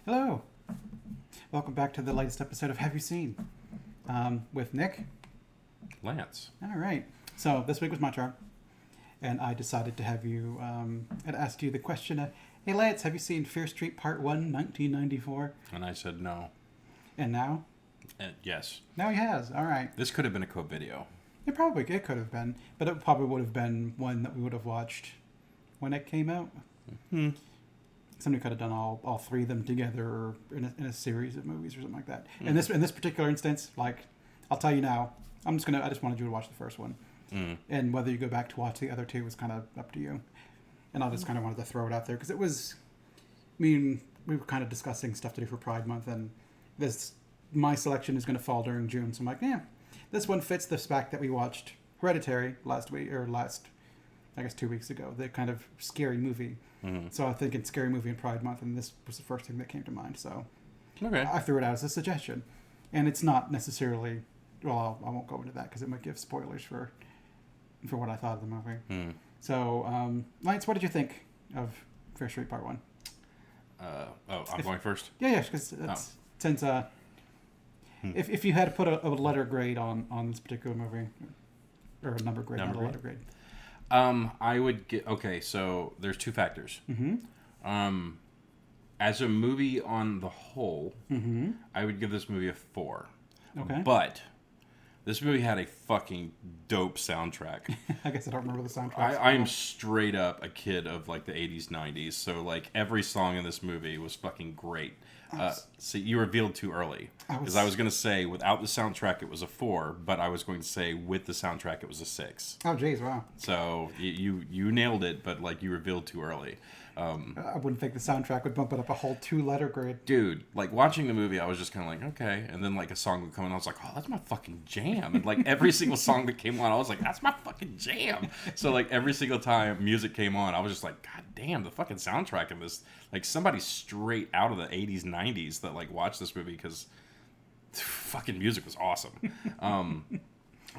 Hello. Welcome back to the latest episode of Have You Seen? With Nick. Lance. All right. So this week was my turn, and I decided to have you, and ask you the question, hey Lance, have you seen Fear Street Part 1, 1994? And I said no. And now? Yes. Now he has. All right. This could have been a co-video. It could have been, but it probably would have been one that we would have watched when it came out. Somebody could have done all three of them together or in a series of movies or something like that. In this particular instance, like, I'll tell you now, I just wanted you to watch the first one. And whether you go back to watch the other two was kind of up to you. And I just kind of wanted to throw it out there because it was, we were kind of discussing stuff to do for Pride Month, and my selection is going to fall during June. So I'm like, yeah, this one fits the fact that we watched Hereditary last 2 weeks ago, the kind of scary movie. So I was thinking scary movie and Pride Month, and this was the first thing that came to mind. So Okay. I threw it out as a suggestion. And it's not necessarily, well, I won't go into that because it might give spoilers for what I thought of the movie. So, Lance, what did you think of Fear Street Part 1? I'm going first? Yeah, because since if you had to put a letter grade on this particular movie, or a number grade, not a letter grade. I would get... Okay, so there's two factors. As a movie on the whole, I would give this movie a 4. Okay. But this movie had a fucking dope soundtrack. I guess I don't remember the soundtrack. I'm straight up a kid of like the 80s, 90s. So like every song in this movie was fucking great. See, you revealed too early. Because I was going to say without the soundtrack it was a 4, but I was going to say with the soundtrack it was a 6. Oh, jeez, wow. So you nailed it, but like you revealed too early. I wouldn't think the soundtrack would bump it up a whole 2-letter grade. Dude, like watching the movie, I was just kind of like, okay. And then like a song would come and I was like, oh, that's my fucking jam. And like every single song that came on, I was like, that's my fucking jam. So like every single time music came on, I was just like, God damn, the fucking soundtrack in this. Like somebody straight out of the 80s, 90s that like watched this movie because fucking music was awesome.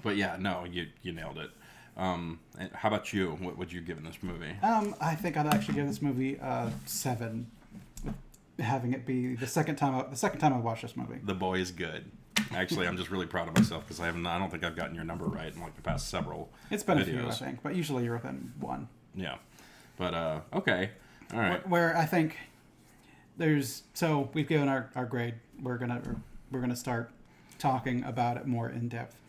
But yeah, no, you nailed it. And how about you? What would you give in this movie? I think I'd actually give this movie a 7, having it be the second time I watched this movie. The boy is good. Actually, I'm just really proud of myself because I don't think I've gotten your number right in like the past several. It's been videos. a few, I think, but usually you're within 1. Yeah, but okay, all right. Where I think so we've given our grade. We're gonna start talking about it more in depth.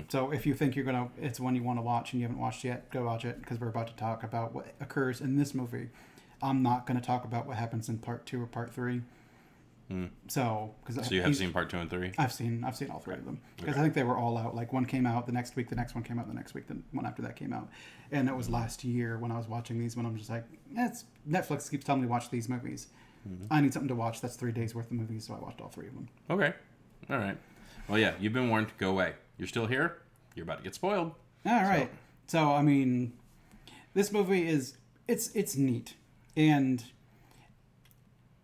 So if you think it's one you want to watch and you haven't watched yet, go watch it because we're about to talk about what occurs in this movie. I'm not going to talk about what happens in part 2 or part 3. So you have seen part 2 and 3? I've seen all 3 of them because I think they were all out. Like one came out the next week, the next one came out the next week, the one after that came out, and it was last year when I was watching these. When I'm just like, Netflix keeps telling me to watch these movies. I need something to watch. That's 3 days worth of movies, so I watched all 3 of them. Okay, all right. Well, yeah, you've been warned. Go away. You're still here. You're about to get spoiled. All right. So I mean, this movie it's neat, and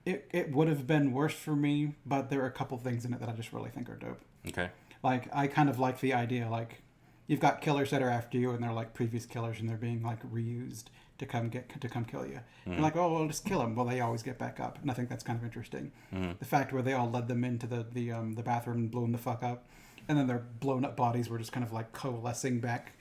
it would have been worse for me, but there are a couple things in it that I just really think are dope. Okay. Like I kind of like the idea, like you've got killers that are after you, and they're like previous killers, and they're being like reused to come kill you. You're like, oh, well, just kill them. Well, they always get back up, and I think that's kind of interesting. The fact where they all led them into the bathroom and blew them the fuck up, and then their blown up bodies were just kind of like coalescing back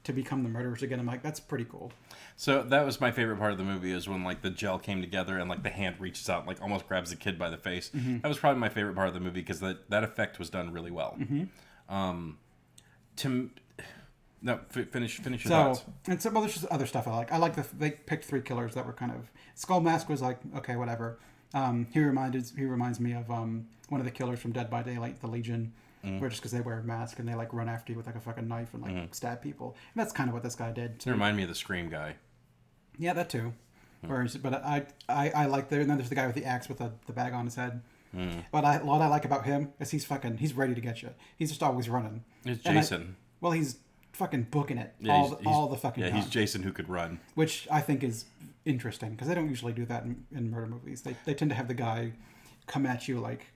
to become the murderers again. I'm like, that's pretty cool. So that was my favorite part of the movie is when like the gel came together and like the hand reaches out and like almost grabs the kid by the face. That was probably my favorite part of the movie because that effect was done really well. Finish your thoughts. And so, well, there's just other stuff I like. I like they picked 3 killers that were kind of... Skull Mask was like, okay, whatever. He reminds me of one of the killers from Dead by Daylight, the Legion, where just because they wear a mask and they like run after you with like a fucking knife and like stab people. And that's kind of what this guy did. It reminded me of the Scream guy. Yeah, that too. But I like and then there's the guy with the axe with the bag on his head. But what I like about him is he's ready to get you. He's just always running. It's Jason. He's fucking booking it all the fucking time. Yeah, he's Jason who could run. Which I think is interesting because they don't usually do that in murder movies. They tend to have the guy come at you like...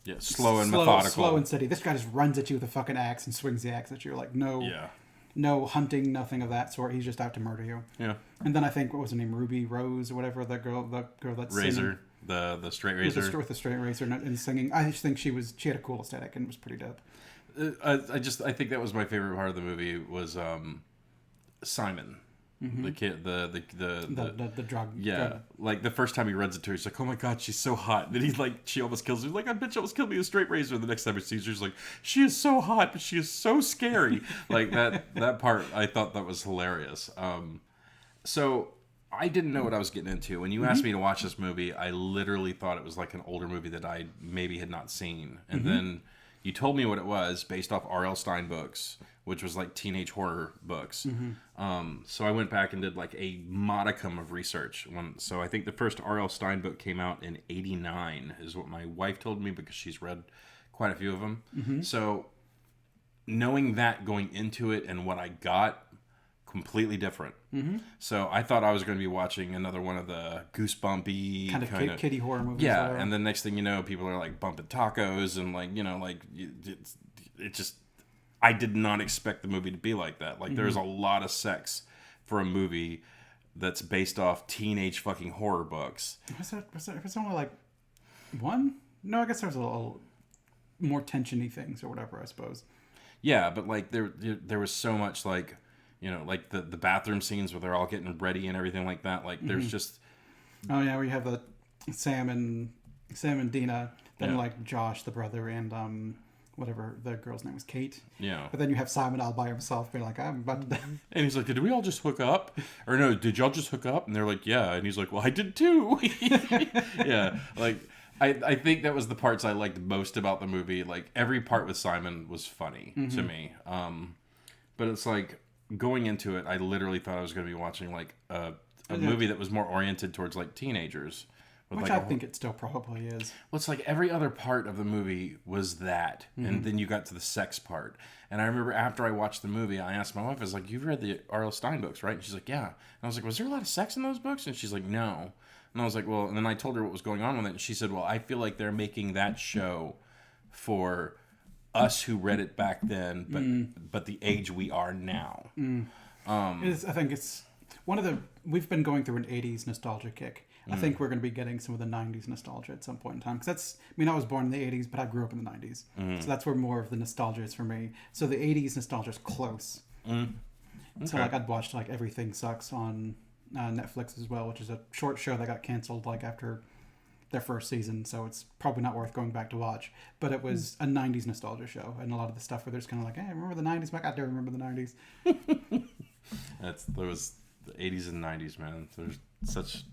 Yeah, slow and methodical. Slow and steady. This guy just runs at you with a fucking axe and swings the axe at you. Like, no hunting, nothing of that sort. He's just out to murder you. Yeah. And then I think, what was her name? Ruby Rose or whatever, the girl that's Razor. the straight with razor. with the straight razor and singing. I just think she had a cool aesthetic and was pretty dope. I think that was my favorite part of the movie was Simon. The kid, The drug. yeah, drug. like the first time he runs into her, he's like, "Oh my god, she's so hot." And then he's like, she almost kills him. He's like, "I bet you almost killed me with a straight razor." And the next time he sees her, he's like, "She is so hot, but she is so scary." Like that part, I thought that was hilarious. So I didn't know what I was getting into. When you asked me to watch this movie, I literally thought it was like an older movie that I maybe had not seen, and then you told me what it was based off R.L. Stein books, which was like teenage horror books. So I went back and did like a modicum of research. So I think the first R.L. Stein book came out in '89, is what my wife told me because she's read quite a few of them. So knowing that going into it and what I got, completely different. So I thought I was going to be watching another one of the goosebumpy Kind of kiddie horror movies. yeah, whatever. and the next thing you know, people are like bumping tacos and like, you know, like it just, I did not expect the movie to be like that. Like there's a lot of sex for a movie that's based off teenage fucking horror books. Was there only like one? No, I guess there was a little more tension-y things or whatever, I suppose. Yeah, but like there was so much like, you know, like the bathroom scenes where they're all getting ready and everything like that. Like there's just, Oh yeah, where you have the Sam and Dina, then Yeah. like Josh, the brother, and whatever the girl's name was, Kate. yeah. But then you have Simon all by himself, being like, "I'm about to." And he's like, "Did we all just hook up? Or no, did y'all just hook up?" And they're like, "Yeah." And he's like, "Well, I did too." Yeah, like I think that was the parts I liked most about the movie. Like every part with Simon was funny to me. But it's like going into it, I literally thought I was going to be watching like a movie that was more oriented towards like teenagers. With Which like I think it still probably is. well, it's like every other part of the movie was that, and then you got to the sex part. And I remember after I watched the movie, I asked my wife, I was like, "You've read the R.L. Stein books, right?" And she's like, "Yeah." And I was like, "Was there a lot of sex in those books?" And she's like, "No." And I was like, "Well," and then I told her what was going on with it, and she said, "Well, I feel like they're making that show for us who read it back then, but the age we are now." I think it's one of the. We've been going through an '80s nostalgia kick. I think we're going to be getting some of the '90s nostalgia at some point in time. Because that's, I mean, I was born in the '80s, but I grew up in the '90s, so that's where more of the nostalgia is for me. So the '80s nostalgia is close. So like I'd watched like Everything Sucks on Netflix as well, which is a short show that got canceled like after their first season, so it's probably not worth going back to watch. But it was a '90s nostalgia show, and a lot of the stuff where there's kind of like, "Hey, remember the '90s? I do remember the '90s." There was the 80s and 90s, man. There's such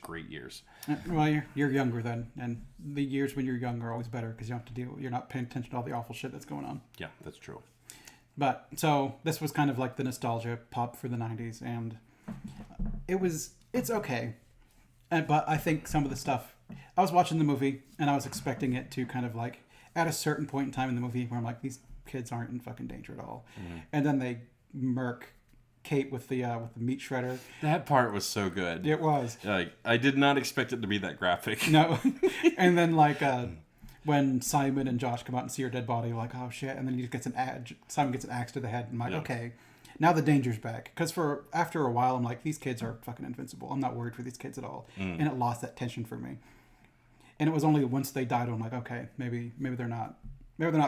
great years. Well, you're younger then, and the years when you're young are always better because you don't have to deal. You're not paying attention to all the awful shit that's going on. Yeah, that's true. But so this was kind of like the nostalgia pop for the '90s, and it's okay. But I think some of the stuff, I was watching the movie and I was expecting it to kind of like at a certain point in time in the movie where I'm like, these kids aren't in fucking danger at all, and then they murk Kate with the meat shredder. That part was so good. It was. Like I did not expect it to be that graphic. No, and then like when Simon and Josh come out and see her dead body, like, oh shit, and then he gets Simon gets an axe to the head, and I'm like, okay, now the danger's back. Because after a while, I'm like, these kids are fucking invincible. I'm not worried for these kids at all, and it lost that tension for me. And it was only once they died, I'm like, okay, maybe they're not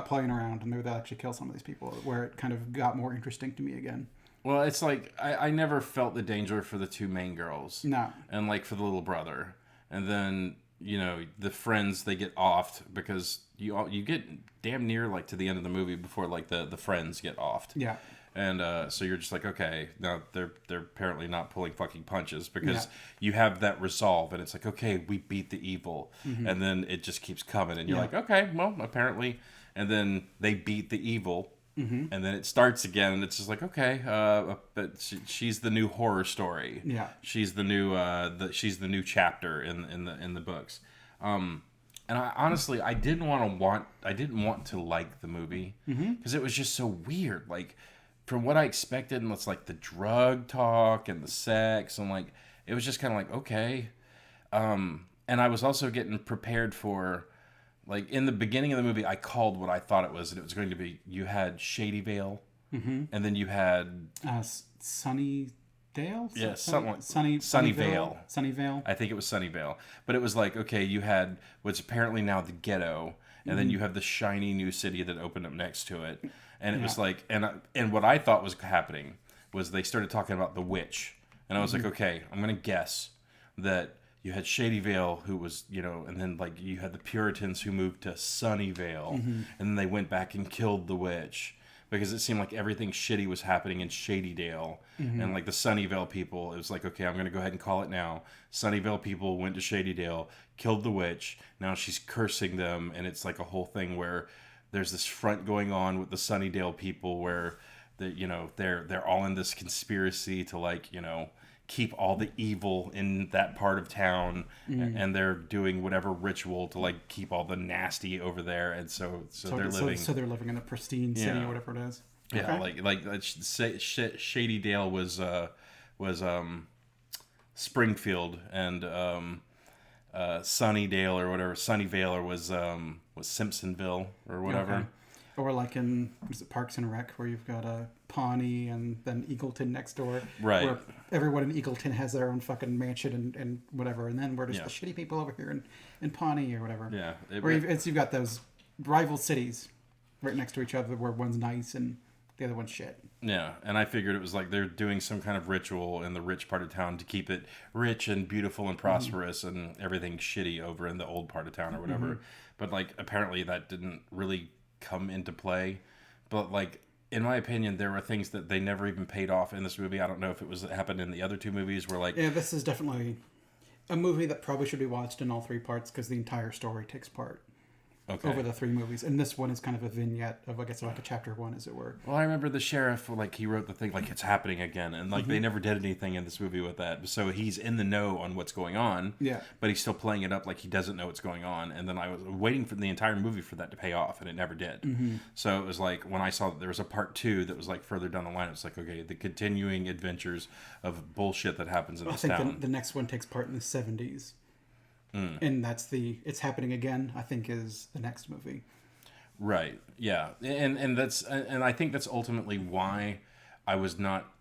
playing around, and maybe they'll actually kill some of these people. Where it kind of got more interesting to me again. Well, it's like I never felt the danger for the two main girls. No. And like for the little brother. And then, you know, the friends, they get offed because you get damn near like to the end of the movie before like the friends get offed. Yeah. And so you're just like, okay, now they're apparently not pulling fucking punches because you have that resolve and it's like, okay, we beat the evil. And then it just keeps coming and you're like, okay, well, apparently. And then they beat the evil. And then it starts again, and it's just like, okay, but she's the new horror story. Yeah, she's the new she's the new chapter in the books. And I honestly, I didn't want to like the movie because it was just so weird. Like from what I expected, and it's like the drug talk and the sex, and like it was just kind of like okay. And I was also getting prepared for. Like, in the beginning of the movie, I called what I thought it was, and it was going to be, you had Shady Vale, and then you had... Sunny Dale? Yeah, something like Sunnyvale. Sunnyvale. I think it was Sunnyvale. But it was like, okay, you had what's apparently now the ghetto, and then you have the shiny new city that opened up next to it. And it was like, and what I thought was happening was they started talking about the witch. And I was like, okay, I'm going to guess that you had Shadyvale, who was, and then like you had the Puritans who moved to Sunnyvale, and then they went back and killed the witch. Because it seemed like everything shitty was happening in Shadydale. And like the Sunnyvale people, it was like, okay, I'm going to go ahead and call it now. Sunnyvale people went to Shadydale, killed the witch. Now she's cursing them. And it's like a whole thing where there's this front going on with the Sunnydale people where, they're all in this conspiracy to like, keep all the evil in that part of town. And they're doing whatever rich,al to like keep all the nasty over there. And so they're living. So they're living in a pristine city or whatever it is. Yeah, like Shadydale was Springfield, and Sunnydale or whatever, Sunnyvale or was Simpsonville or whatever. Okay. Or like in Parks and Rec, where you've got Pawnee and then Eagleton next door, right? Where everyone in Eagleton has their own fucking mansion and whatever, and then we're just the shitty people over here in Pawnee or whatever. Yeah, you've got those rival cities right next to each other, where one's nice and the other one's shit. Yeah, and I figured it was like they're doing some kind of ritual in the rich part of town to keep it rich and beautiful and prosperous, and everything shitty over in the old part of town or whatever. But like apparently that didn't really come into play. But like in my opinion, there were things that they never even paid off in this movie. I don't know if it happened in the other two movies where like this is definitely a movie that probably should be watched in all three parts, because the entire story takes part over the three movies, and this one is kind of a vignette of, I guess, like a chapter one, as it were. Well, I remember the sheriff, like he wrote the thing like it's happening again, and like they never did anything in this movie with that. So he's in the know on what's going on, but he's still playing it up like he doesn't know what's going on. And then I was waiting for the entire movie for that to pay off, and it never did. So it was like when I saw that there was a part two that was like further down the line, it's like, okay, the continuing adventures of bullshit that happens in this town. I think the next one takes part in the 70s. And that's It's Happening Again, I think, is the next movie. Right. Yeah. And I think that's ultimately why I was not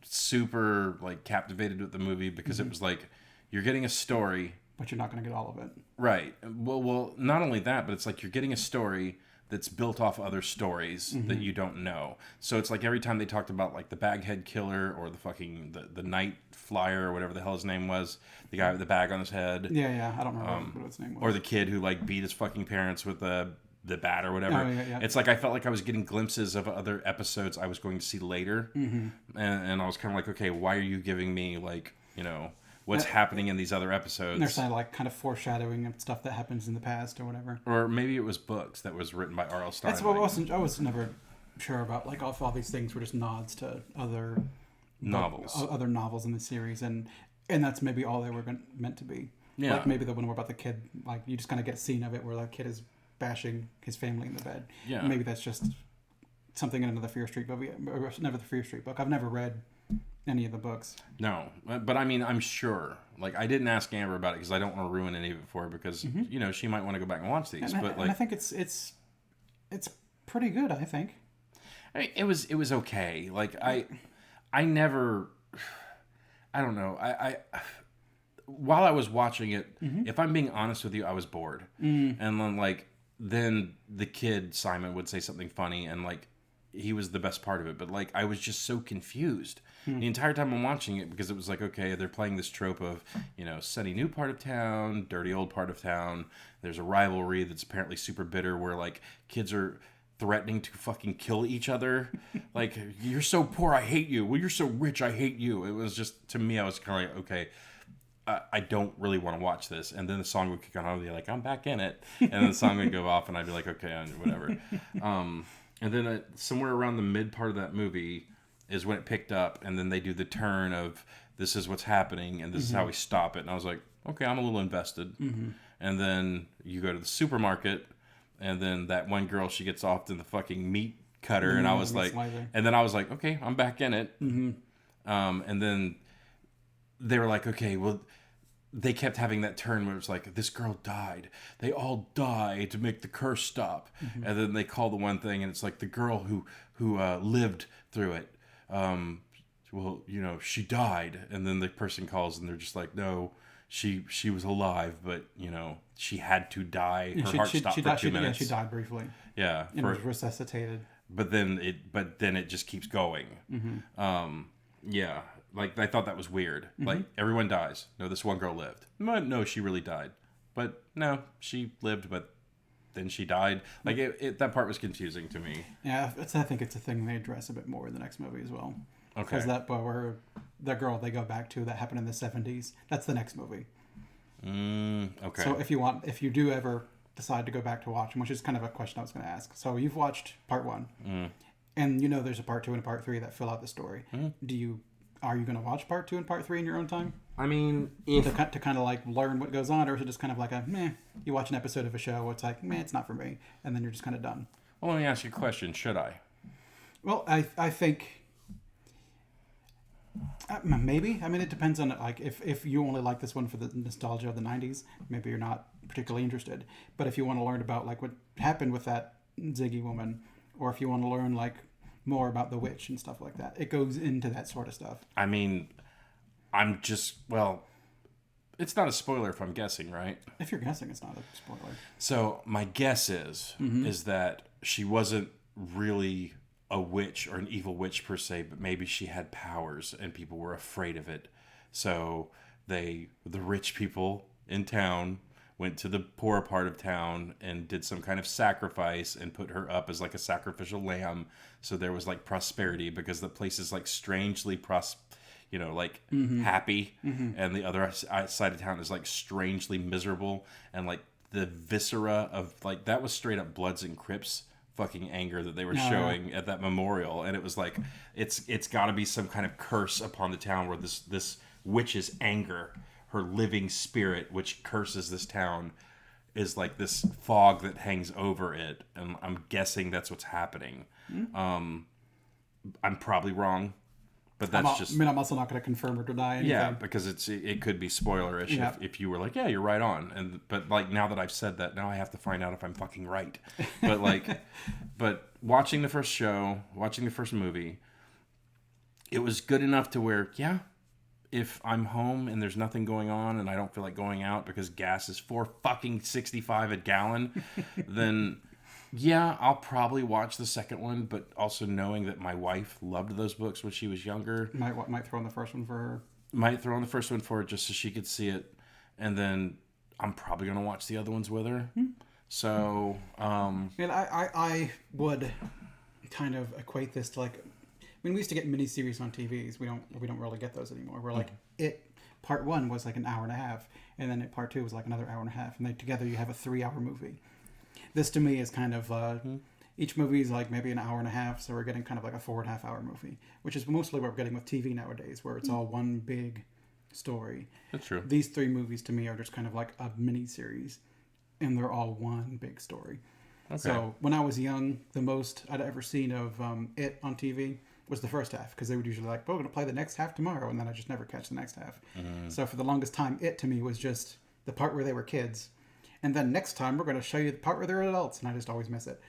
super like captivated with the movie, because it was like, you're getting a story, but you're not going to get all of it. Right. Well, not only that, but it's like you're getting a story that's built off other stories that you don't know. So it's like every time they talked about like the Baghead Killer or the fucking the Night Flyer or whatever the hell his name was, the guy with the bag on his head. Yeah, I don't remember what his name was. Or the kid who like beat his fucking parents with the bat or whatever. Oh, yeah. It's like I felt like I was getting glimpses of other episodes I was going to see later, and I was kind of like, okay, why are you giving me like what's happening in these other episodes? There's kind of foreshadowing of stuff that happens in the past or whatever. Or maybe it was books that was written by R.L. Stine. That's what I was never sure about. Like all these things were just nods to other novels in the series, and that's maybe all they were meant to be. Yeah. Like maybe the one where about the kid, like you just kind of get a scene of it where the kid is bashing his family in the bed. Yeah. Maybe that's just something in another Fear Street movie, or another Fear Street book. I've never read any of the books. No, but I mean, I'm sure. Like, I didn't ask Amber about it because I don't want to ruin any of it for her, because she might want to go back and watch these. And I think it's pretty good. I think. I mean, it was okay. Like I never. I don't know. I while I was watching it, if I'm being honest with you, I was bored. And then the kid Simon would say something funny, and like he was the best part of it. But like I was just so confused the entire time I'm watching it, because it was like, okay, they're playing this trope of sunny new part of town, dirty old part of town. There's a rivalry that's apparently super bitter, where like kids are threatening to fucking kill each other. Like, you're so poor, I hate you. Well, you're so rich, I hate you. It was just, to me, I was kind of like, okay, I don't really want to watch this. And then the song would kick on, I'd be like, I'm back in it. And then the song would go off, and I'd be like, okay, whatever. And then somewhere around the mid part of that movie is when it picked up, and then they do the turn of, this is what's happening, and this is how we stop it. And I was like, okay, I'm a little invested. And then you go to the supermarket, and then that one girl, she gets off to the fucking meat cutter, and I was like, and then I was like, okay, I'm back in it. And then they were like, okay, well, they kept having that turn where it's like, this girl died. They all die to make the curse stop. And then they call the one thing, and it's like the girl who lived through it. well, she died, and then the person calls and they're just like, no, she was alive, but she had to die. Her heart stopped for 2 minutes. Yeah, she died briefly. Yeah, and was resuscitated. But then it just keeps going. Mm-hmm. Yeah, like I thought that was weird. Mm-hmm. Like everyone dies. No, this one girl lived. No, she really died. But no, she lived, but then she died. Like that part was confusing to me. Yeah, I think it's a thing they address a bit more in the next movie as well. Okay. Because that part where the girl they go back to that happened in the 70s, that's the next movie. Okay. So if you do ever decide to go back to watch them, which is kind of a question I was going to ask. So you've watched part 1, and there's a part 2 and a part 3 that fill out the story. Are you going to watch part 2 and part 3 in your own time? I mean, to kind of like learn what goes on, or is it just kind of like a meh? You watch an episode of a show, it's like meh, it's not for me, and then you're just kind of done. Well, let me ask you a question. Should I? Well, I think maybe. I mean, it depends on like if you only like this one for the nostalgia of the 90s, maybe you're not particularly interested. But if you want to learn about like what happened with that Ziggy woman, or if you want to learn like more about the witch and stuff like that, it goes into that sort of stuff. I mean, it's not a spoiler if I'm guessing, right? If you're guessing, it's not a spoiler. So my guess is that she wasn't really a witch or an evil witch per se, but maybe she had powers and people were afraid of it. So the rich people in town went to the poorer part of town and did some kind of sacrifice and put her up as like a sacrificial lamb. So there was like prosperity because the place is like strangely happy, and the other side of town is like strangely miserable, and like the viscera of like that was straight up Bloods and Crips fucking anger that they were showing at that memorial, and it was like it's got to be some kind of curse upon the town where this witch's anger, her living spirit which curses this town, is like this fog that hangs over it, and I'm guessing that's what's happening. I'm probably wrong, but that's I'm also not going to confirm or deny anything. Yeah, because it could be spoilerish if you were like, yeah, you're right on, but like now that I've said that, now I have to find out if I'm fucking right. But but watching the first show, watching the first movie, it was good enough to where if I'm home and there's nothing going on and I don't feel like going out because gas is $4.65 a gallon, then I'll probably watch the second one, but also knowing that my wife loved those books when she was younger. Might throw in the first one for her. Might throw in the first one for her just so she could see it. And then I'm probably going to watch the other ones with her. So, And I would kind of equate this to like, we used to get miniseries on TVs. We don't really get those anymore. We're like, part 1 was like an hour and a half, and then part 2 was like another hour and a half, and then together you have a 3-hour movie. This to me is kind of each movie is like maybe an hour and a half, so we're getting kind of like a 4.5 hour movie, which is mostly what we're getting with TV nowadays, where it's all one big story. That's true. These 3 movies to me are just kind of like a mini series, and they're all one big story. Okay. So when I was young, the most I'd ever seen of it on TV was the first half, because they would usually like, we're going to play the next half tomorrow, and then I just never catch the next half. So for the longest time, it to me was just the part where they were kids. And then next time, we're going to show you the part where they're adults. And I just always miss it.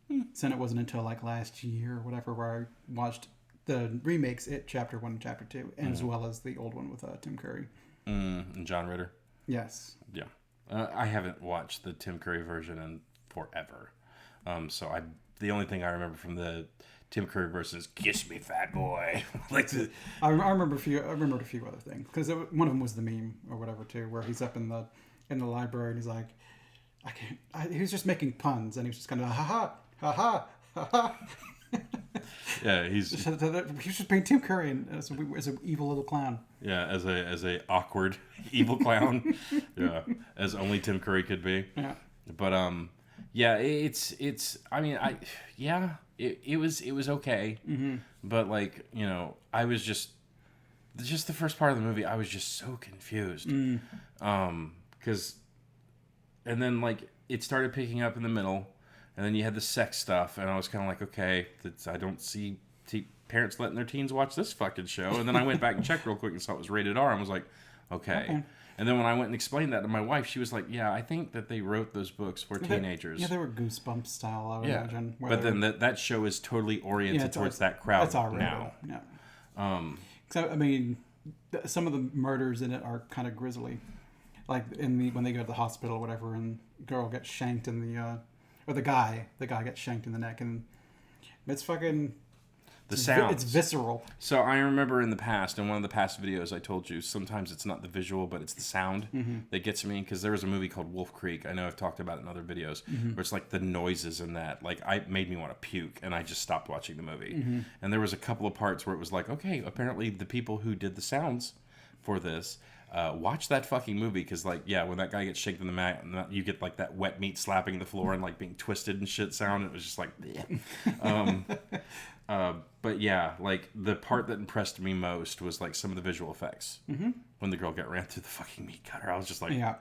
So then it wasn't until like last year or whatever where I watched the remakes, It Chapter 1 and Chapter 2, as well as the old one with Tim Curry. And John Ritter. Yes. Yeah. I haven't watched the Tim Curry version in forever. So the only thing I remember from the Tim Curry version is "Kiss Me, Fat Boy." I remembered a few other things, because one of them was the meme or whatever too, where he's up in the library and he's like, he was just making puns, and he was just kind of ha ha ha ha. Yeah, he's just being Tim Curry as an evil little clown. Yeah, as a awkward evil clown. Yeah, as only Tim Curry could be. Yeah, but it's. I mean, it was okay. But like, I was just the first part of the movie, I was just so confused. Because, and then like it started picking up in the middle, and then you had the sex stuff, and I was kind of like, okay, I don't see parents letting their teens watch this fucking show. And then I went back and checked real quick and saw it was rated R, and was like, okay. And then when I went and explained that to my wife, she was like, yeah, I think that they wrote those books for teenagers. Yeah, they were Goosebumps style, I would imagine. But then that show is totally oriented towards that crowd now. Yeah. So I mean, some of the murders in it are kind of grisly, like when they go to the hospital or whatever, and girl gets shanked in the or the guy gets shanked in the neck, and it's fucking The sounds. it's visceral. So I remember in one of the past videos, I told you sometimes it's not the visual, but it's the sound that gets me. Because there was a movie called Wolf Creek. I know I've talked about it in other videos, where it's like the noises in that, like, made me want to puke, and I just stopped watching the movie. And there was a couple of parts where it was like, okay, apparently the people who did the sounds for this watch that fucking movie, because, like, yeah, when that guy gets shaken in the mat, and you get like that wet meat slapping the floor and like being twisted and shit sound. It was just like, but yeah, like the part that impressed me most was like some of the visual effects when the girl got ran through the fucking meat cutter. I was just like, Yeah.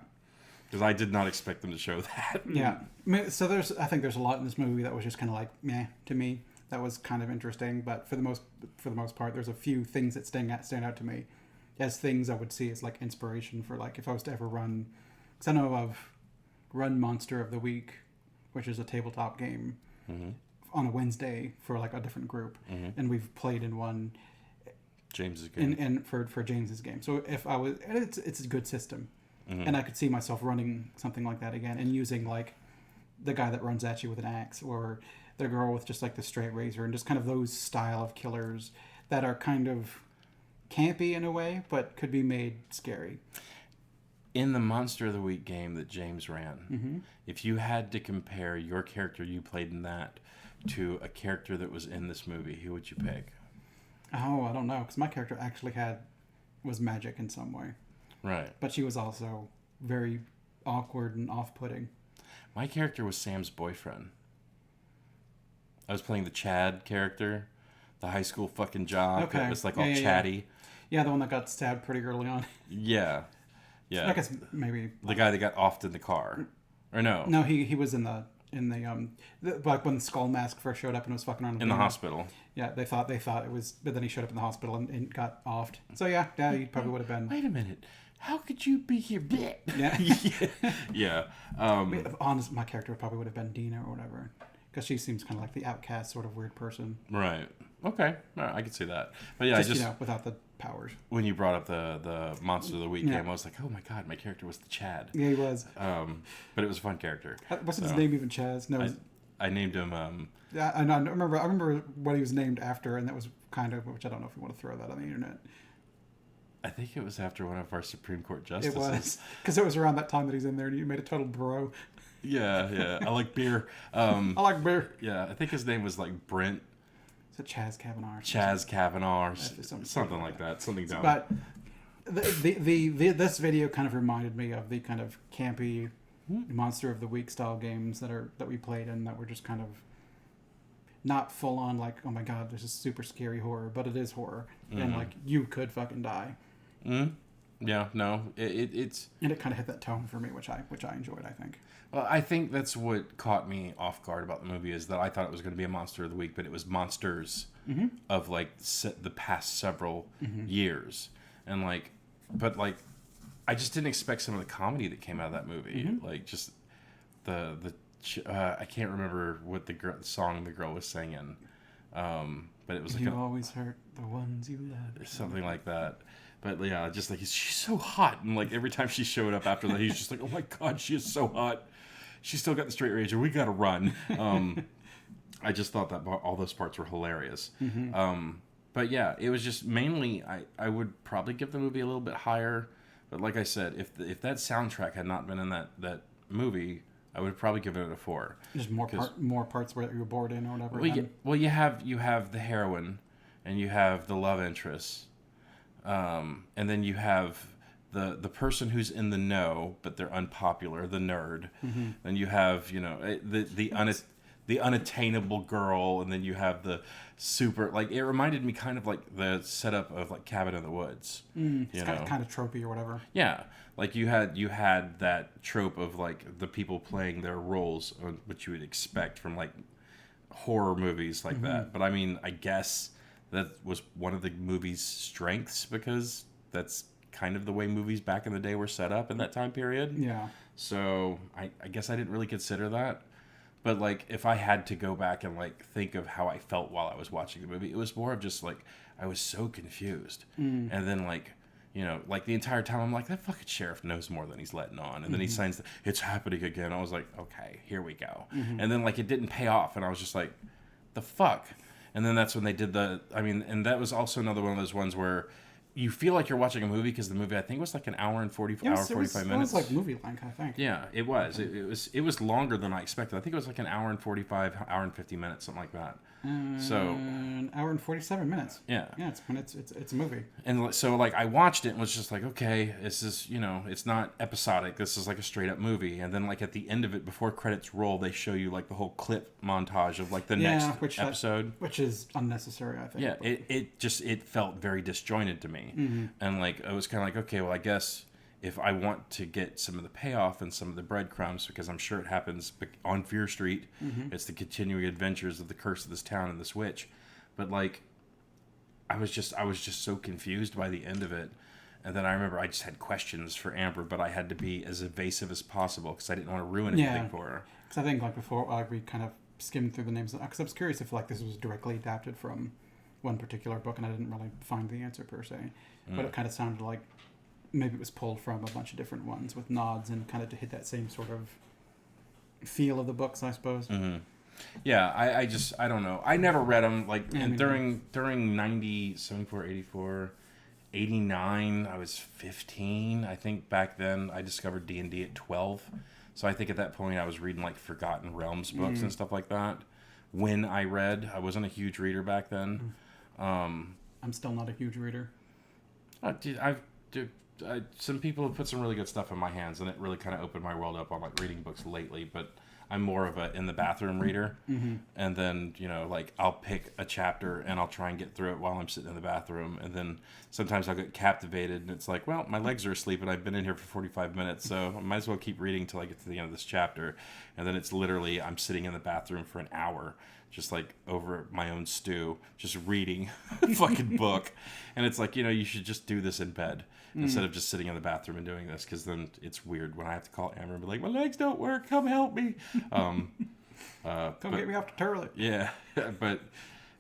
because I did not expect them to show that. Yeah. I mean, so I think there's a lot in this movie that was just kind of like meh to me. That was kind of interesting, but for the most part, there's a few things that stand out to me as things I would see as like inspiration for, like, if I was to ever run. Because I know of Run Monster of the Week, which is a tabletop game on a Wednesday for like a different group, and we've played in one. James's game. And for James's game. So if I was, and it's a good system, and I could see myself running something like that again, and using like the guy that runs at you with an axe, or the girl with just like the straight razor, and just kind of those style of killers that are kind of campy in a way, but could be made scary. In the Monster of the Week game that James ran, if you had to compare your character you played in that to a character that was in this movie, who would you pick? Oh, I don't know, because my character actually was magic in some way, Right. but she was also very awkward and off-putting. My character was Sam's boyfriend. I was playing the Chad character, the high school fucking jock Okay. that was like all Yeah. chatty. Yeah, the one that got stabbed pretty early on. Yeah. Yeah. I guess maybe The guy that got offed in the car. Or no. No, he was in the like when the Skull Mask first showed up and was fucking around In the beamer. hospital. Yeah, they thought it was, but then he showed up in the hospital and got offed. So yeah, he probably would have been. Wait a minute. How could you be here? Yeah. Yeah. Honest, my character probably would have been Dina or whatever, because she seems kind of like the outcast, sort of weird person. Right. Okay. All right, I could see that. But yeah, Just without the powers. when you brought up the Monster of the Week Yeah. game, I was like, oh my god, my character was the Chad. Yeah, he was. But it was a fun character. Wasn't his So, name even Chaz? No. I named him. Yeah, I remember what he was named after, and that was kind of, which I don't know if you want to throw that on the internet. I think it was after one of our Supreme Court justices. It was because it was around that time that he's in there, and you made a total bro. Yeah. I like beer. I like beer. Yeah, I think his name was like Brent Is it Chaz Kavanaugh? Chaz Kavanaugh or Something something like that. Something dumb. But this video kind of reminded me of the kind of campy Monster of the Week style games that we played, and that were just kind of not full on like, oh my god, this is super scary horror, but it is horror, and like you could fucking die. Yeah, no, it's. And it kind of hit that tone for me, which I enjoyed. I think. Well, I think that's what caught me off guard about the movie, is that I thought it was going to be a Monster of the Week, but it was monsters of like the past several years, and like, but like, I just didn't expect some of the comedy that came out of that movie, like just I can't remember what the song the girl was singing, but it was like You always hurt the ones you love. something like that. But yeah, just like she's so hot, and like every time she showed up after that, he's just like, oh my god, she is so hot. She's still got the straight razor. We gotta run. I just thought that all those parts were hilarious. But yeah, it was just mainly I would probably give the movie a little bit higher. But like I said, if that soundtrack had not been in that movie, I would probably give it a 4. Just more parts where you were bored in or whatever. Well, you have the heroine, and you have the love interest, and then you have the person who's in the know but they're unpopular, the nerd. Then you have the unattainable girl, and then you have the super, like, it reminded me kind of like the setup of like Cabin in the Woods. It's kind of tropey or whatever. Yeah, like you had that trope of like the people playing their roles, which you would expect from like horror movies like that. But I mean, I guess that was one of the movie's strengths, because that's kind of the way movies back in the day were set up in that time period. Yeah. So I guess I didn't really consider that. But like, if I had to go back and like think of how I felt while I was watching the movie, it was more of just like I was so confused, and then like. Like the entire time, I'm like, that fucking sheriff knows more than he's letting on. And then he signs, it's happening again. I was like, okay, here we go. And then, like, it didn't pay off. And I was just like, the fuck? And then that's when they did and that was also another one of those ones where you feel like you're watching a movie because the movie, I think, was like an hour and 45 minutes. It was like movie length, I think. Yeah, it was. It was longer than I expected. I think it was like an hour and 45, hour and 50 minutes, something like that. So an hour and 47 minutes. Yeah. Yeah, it's a movie. And so like I watched it and was just like, okay, this is, it's not episodic. This is like a straight up movie. And then like at the end of it, before credits roll, they show you like the whole clip montage of like the next episode, which is unnecessary, I think. Yeah, it felt very disjointed to me. And like I was kind of like, okay, well I guess if I want to get some of the payoff and some of the breadcrumbs, because I'm sure it happens on Fear Street, it's the continuing adventures of the curse of this town and this witch. But like, I was just so confused by the end of it. And then I remember I just had questions for Amber, but I had to be as evasive as possible because I didn't want to ruin anything for her. Because I think like before, we kind of skimmed through the names, because I was curious if like this was directly adapted from one particular book, and I didn't really find the answer per se. But it kind of sounded like maybe it was pulled from a bunch of different ones with nods and kind of to hit that same sort of feel of the books, I suppose. Yeah, I don't know. I never read them. Like, and during 90, 74, 84, 89, I was 15. I think back then I discovered D&D at 12. So I think at that point I was reading like Forgotten Realms books and stuff like that. When I read, I wasn't a huge reader back then. I'm still not a huge reader. Some people have put some really good stuff in my hands, and it really kind of opened my world up on like reading books lately. But I'm more of a in the bathroom reader, and then like I'll pick a chapter and I'll try and get through it while I'm sitting in the bathroom, and then sometimes I'll get captivated, and it's like, well, my legs are asleep, and I've been in here for 45 minutes, so I might as well keep reading till I get to the end of this chapter, and then it's literally I'm sitting in the bathroom for an hour. Just like over my own stew, just reading a fucking book. And it's like, you should just do this in bed instead of just sitting in the bathroom and doing this. Because then it's weird when I have to call Amber and be like, my legs don't work. Come help me. Come get me off the toilet. Yeah. But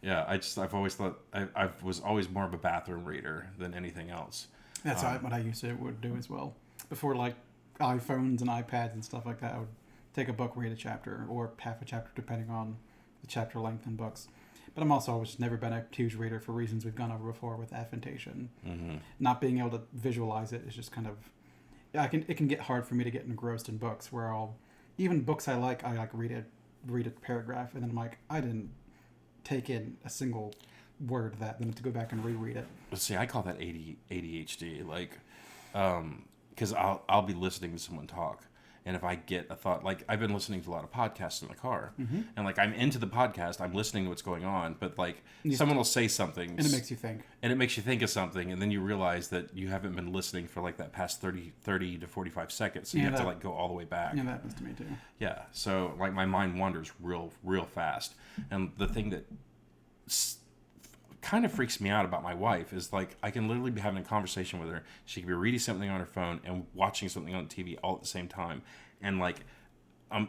yeah, I've always thought I was always more of a bathroom reader than anything else. That's what I used to would do as well. Before like iPhones and iPads and stuff like that, I would take a book, read a chapter, or half a chapter, depending on the chapter length in books. But I'm also always never been a huge reader for reasons we've gone over before with aphantation. Not being able to visualize it is just kind of it can get hard for me to get engrossed in books where even books I like read a paragraph and then I'm like, I didn't take in a single word of that, then to go back and reread it. See, I call that ADHD, like because I'll be listening to someone talk. And if I get a thought, like I've been listening to a lot of podcasts in the car, and like I'm into the podcast, I'm listening to what's going on, but like someone will say something, and it makes you think, of something, and then you realize that you haven't been listening for like that past 30 to 45 seconds, so you have to like go all the way back. Yeah, that happens to me too. Yeah, so like my mind wanders real fast, and the thing that kind of freaks me out about my wife is like I can literally be having a conversation with her. She could be reading something on her phone and watching something on TV all at the same time, and like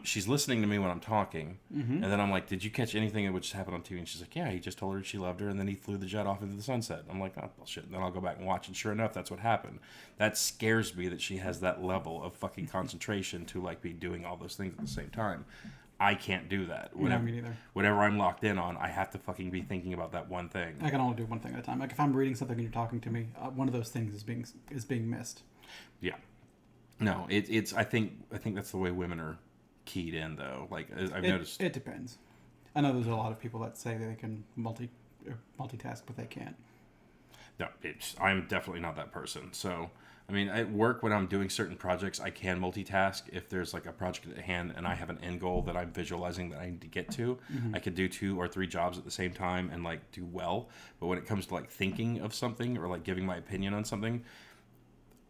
she's listening to me when I'm talking, and then I'm like, did you catch anything that would just happen on TV? And she's like, yeah, he just told her she loved her, and then he flew the jet off into the sunset. I'm like, oh bullshit. And then I'll go back and watch, and sure enough, that's what happened. That scares me that she has that level of fucking concentration to like be doing all those things at the same time. I can't do that. No, me neither. Whatever I'm locked in on, I have to fucking be thinking about that one thing. I can only do one thing at a time. Like if I'm reading something and you're talking to me, one of those things is being missed. Yeah. No, it's. I think that's the way women are keyed in, though. Like I've noticed. It depends. I know there's a lot of people that say that they can multitask, but they can't. No, I'm definitely not that person. So. I mean, at work, when I'm doing certain projects, I can multitask. If there's like a project at hand and I have an end goal that I'm visualizing that I need to get to, I could do 2 or 3 jobs at the same time and like do well. But when it comes to like thinking of something or like giving my opinion on something,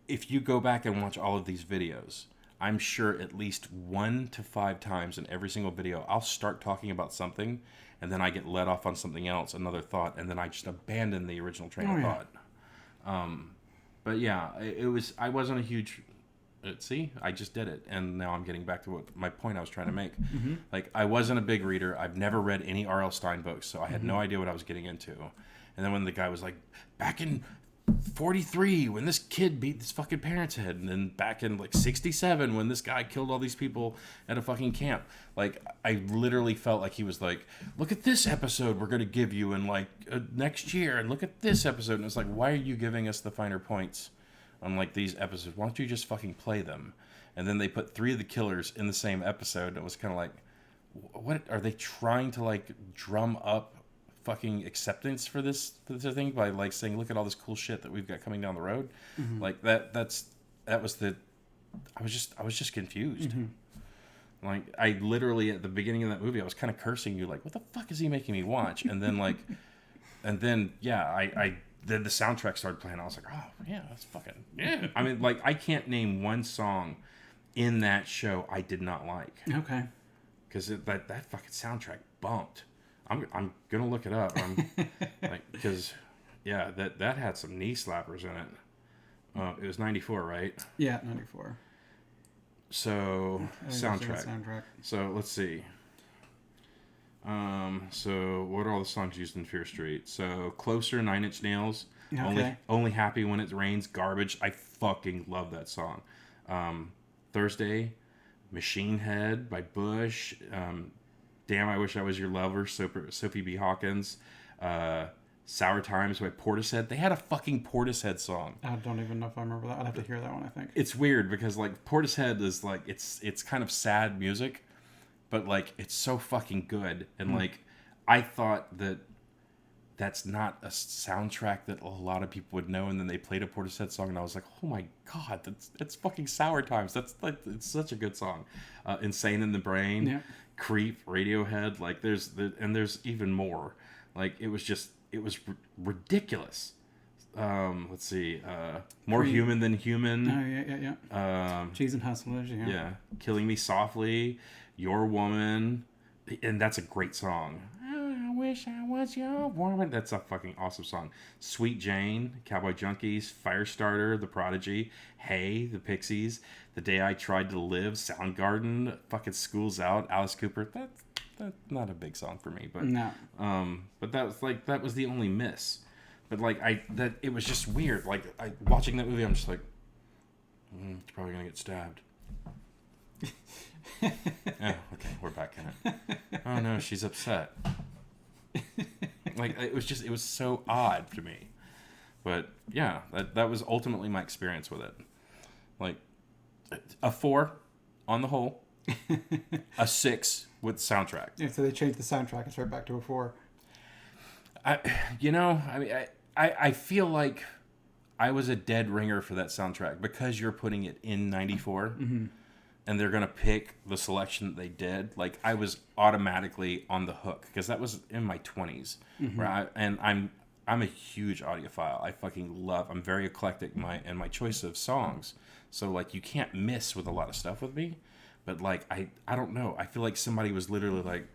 if you go back and watch all of these videos, I'm sure at least 1 to 5 times in every single video, I'll start talking about something and then I get led off on something else, another thought, and then I just abandon the original train of thought. But yeah, I wasn't a huge See, I just did it, and now I'm getting back to what my point I was trying to make. Like, I wasn't a big reader. I've never read any R.L. Stein books, so I had no idea what I was getting into. And then when the guy was like, back in 43 when this kid beat his fucking parents' head, and then back in like 67 when this guy killed all these people at a fucking camp, like, I literally felt like he was like, look at this episode we're gonna give you in like next year, and look at this episode, and it's like, why are you giving us the finer points on like these episodes? Why don't you just fucking play them? And then they put 3 of the killers in the same episode, and it was kind of like, what are they trying to like drum up fucking acceptance for this thing by like saying, look at all this cool shit that we've got coming down the road? Like that was the I was just confused. Like, I literally at the beginning of that movie I was kind of cursing you, like, what the fuck is he making me watch? And then like yeah, I then the soundtrack started playing. I was like, oh yeah, that's fucking yeah. I mean, like, I can't name one song in that show I did not like. Okay. Because that fucking soundtrack bumped. I'm gonna look it up. I'm like, because yeah, that had some knee slappers in it. It was 94, right? Yeah, 94. So soundtrack. So let's see. So what are all the songs used in Fear Street? So Closer, 9 Inch Nails. Okay. Only Happy When It Rains, Garbage. I fucking love that song. Thursday, Machine Head by Bush. Damn, I Wish I Was Your Lover, Sophie B. Hawkins. Sour Times by Portishead. They had a fucking Portishead song. I don't even know if I remember that. I'd have to hear that one, I think. It's weird because like Portishead is like, it's kind of sad music, but like it's so fucking good. And like, I thought that's not a soundtrack that a lot of people would know, and then they played a Portishead song, and I was like, oh my god, that's fucking Sour Times. That's like, it's such a good song. Insane in the Brain. Yeah. Creep, Radiohead, like there's even more. Like, it was ridiculous. Let's see, More Creep. Human Than Human. Oh yeah. Cheese and Hustlers, yeah. Yeah, Killing Me Softly, Your Woman, and that's a great song. I wish I was your woman. That's a fucking awesome song. Sweet Jane, Cowboy Junkies, Firestarter, The Prodigy, Hey, The Pixies, The Day I Tried to Live, Soundgarden, fucking School's Out, Alice Cooper. That's not a big song for me, but no. But that was the only miss. But like it was just weird. Like, watching that movie, I'm just like, it's probably gonna get stabbed. Oh, okay, we're back in it. Oh no, she's upset. Like, it was so odd to me. But yeah, that was ultimately my experience with it. Like, a 4 on the whole, a 6 with soundtrack. Yeah, so they changed the soundtrack. It's right back to a 4. I feel like I was a dead ringer for that soundtrack because you're putting it in 94. And they're gonna pick the selection that they did. Like, I was automatically on the hook because that was in my 20s, where I'm a huge audiophile. I fucking love. I'm very eclectic in my choice of songs. So like, you can't miss with a lot of stuff with me. But like, I don't know. I feel like somebody was literally like,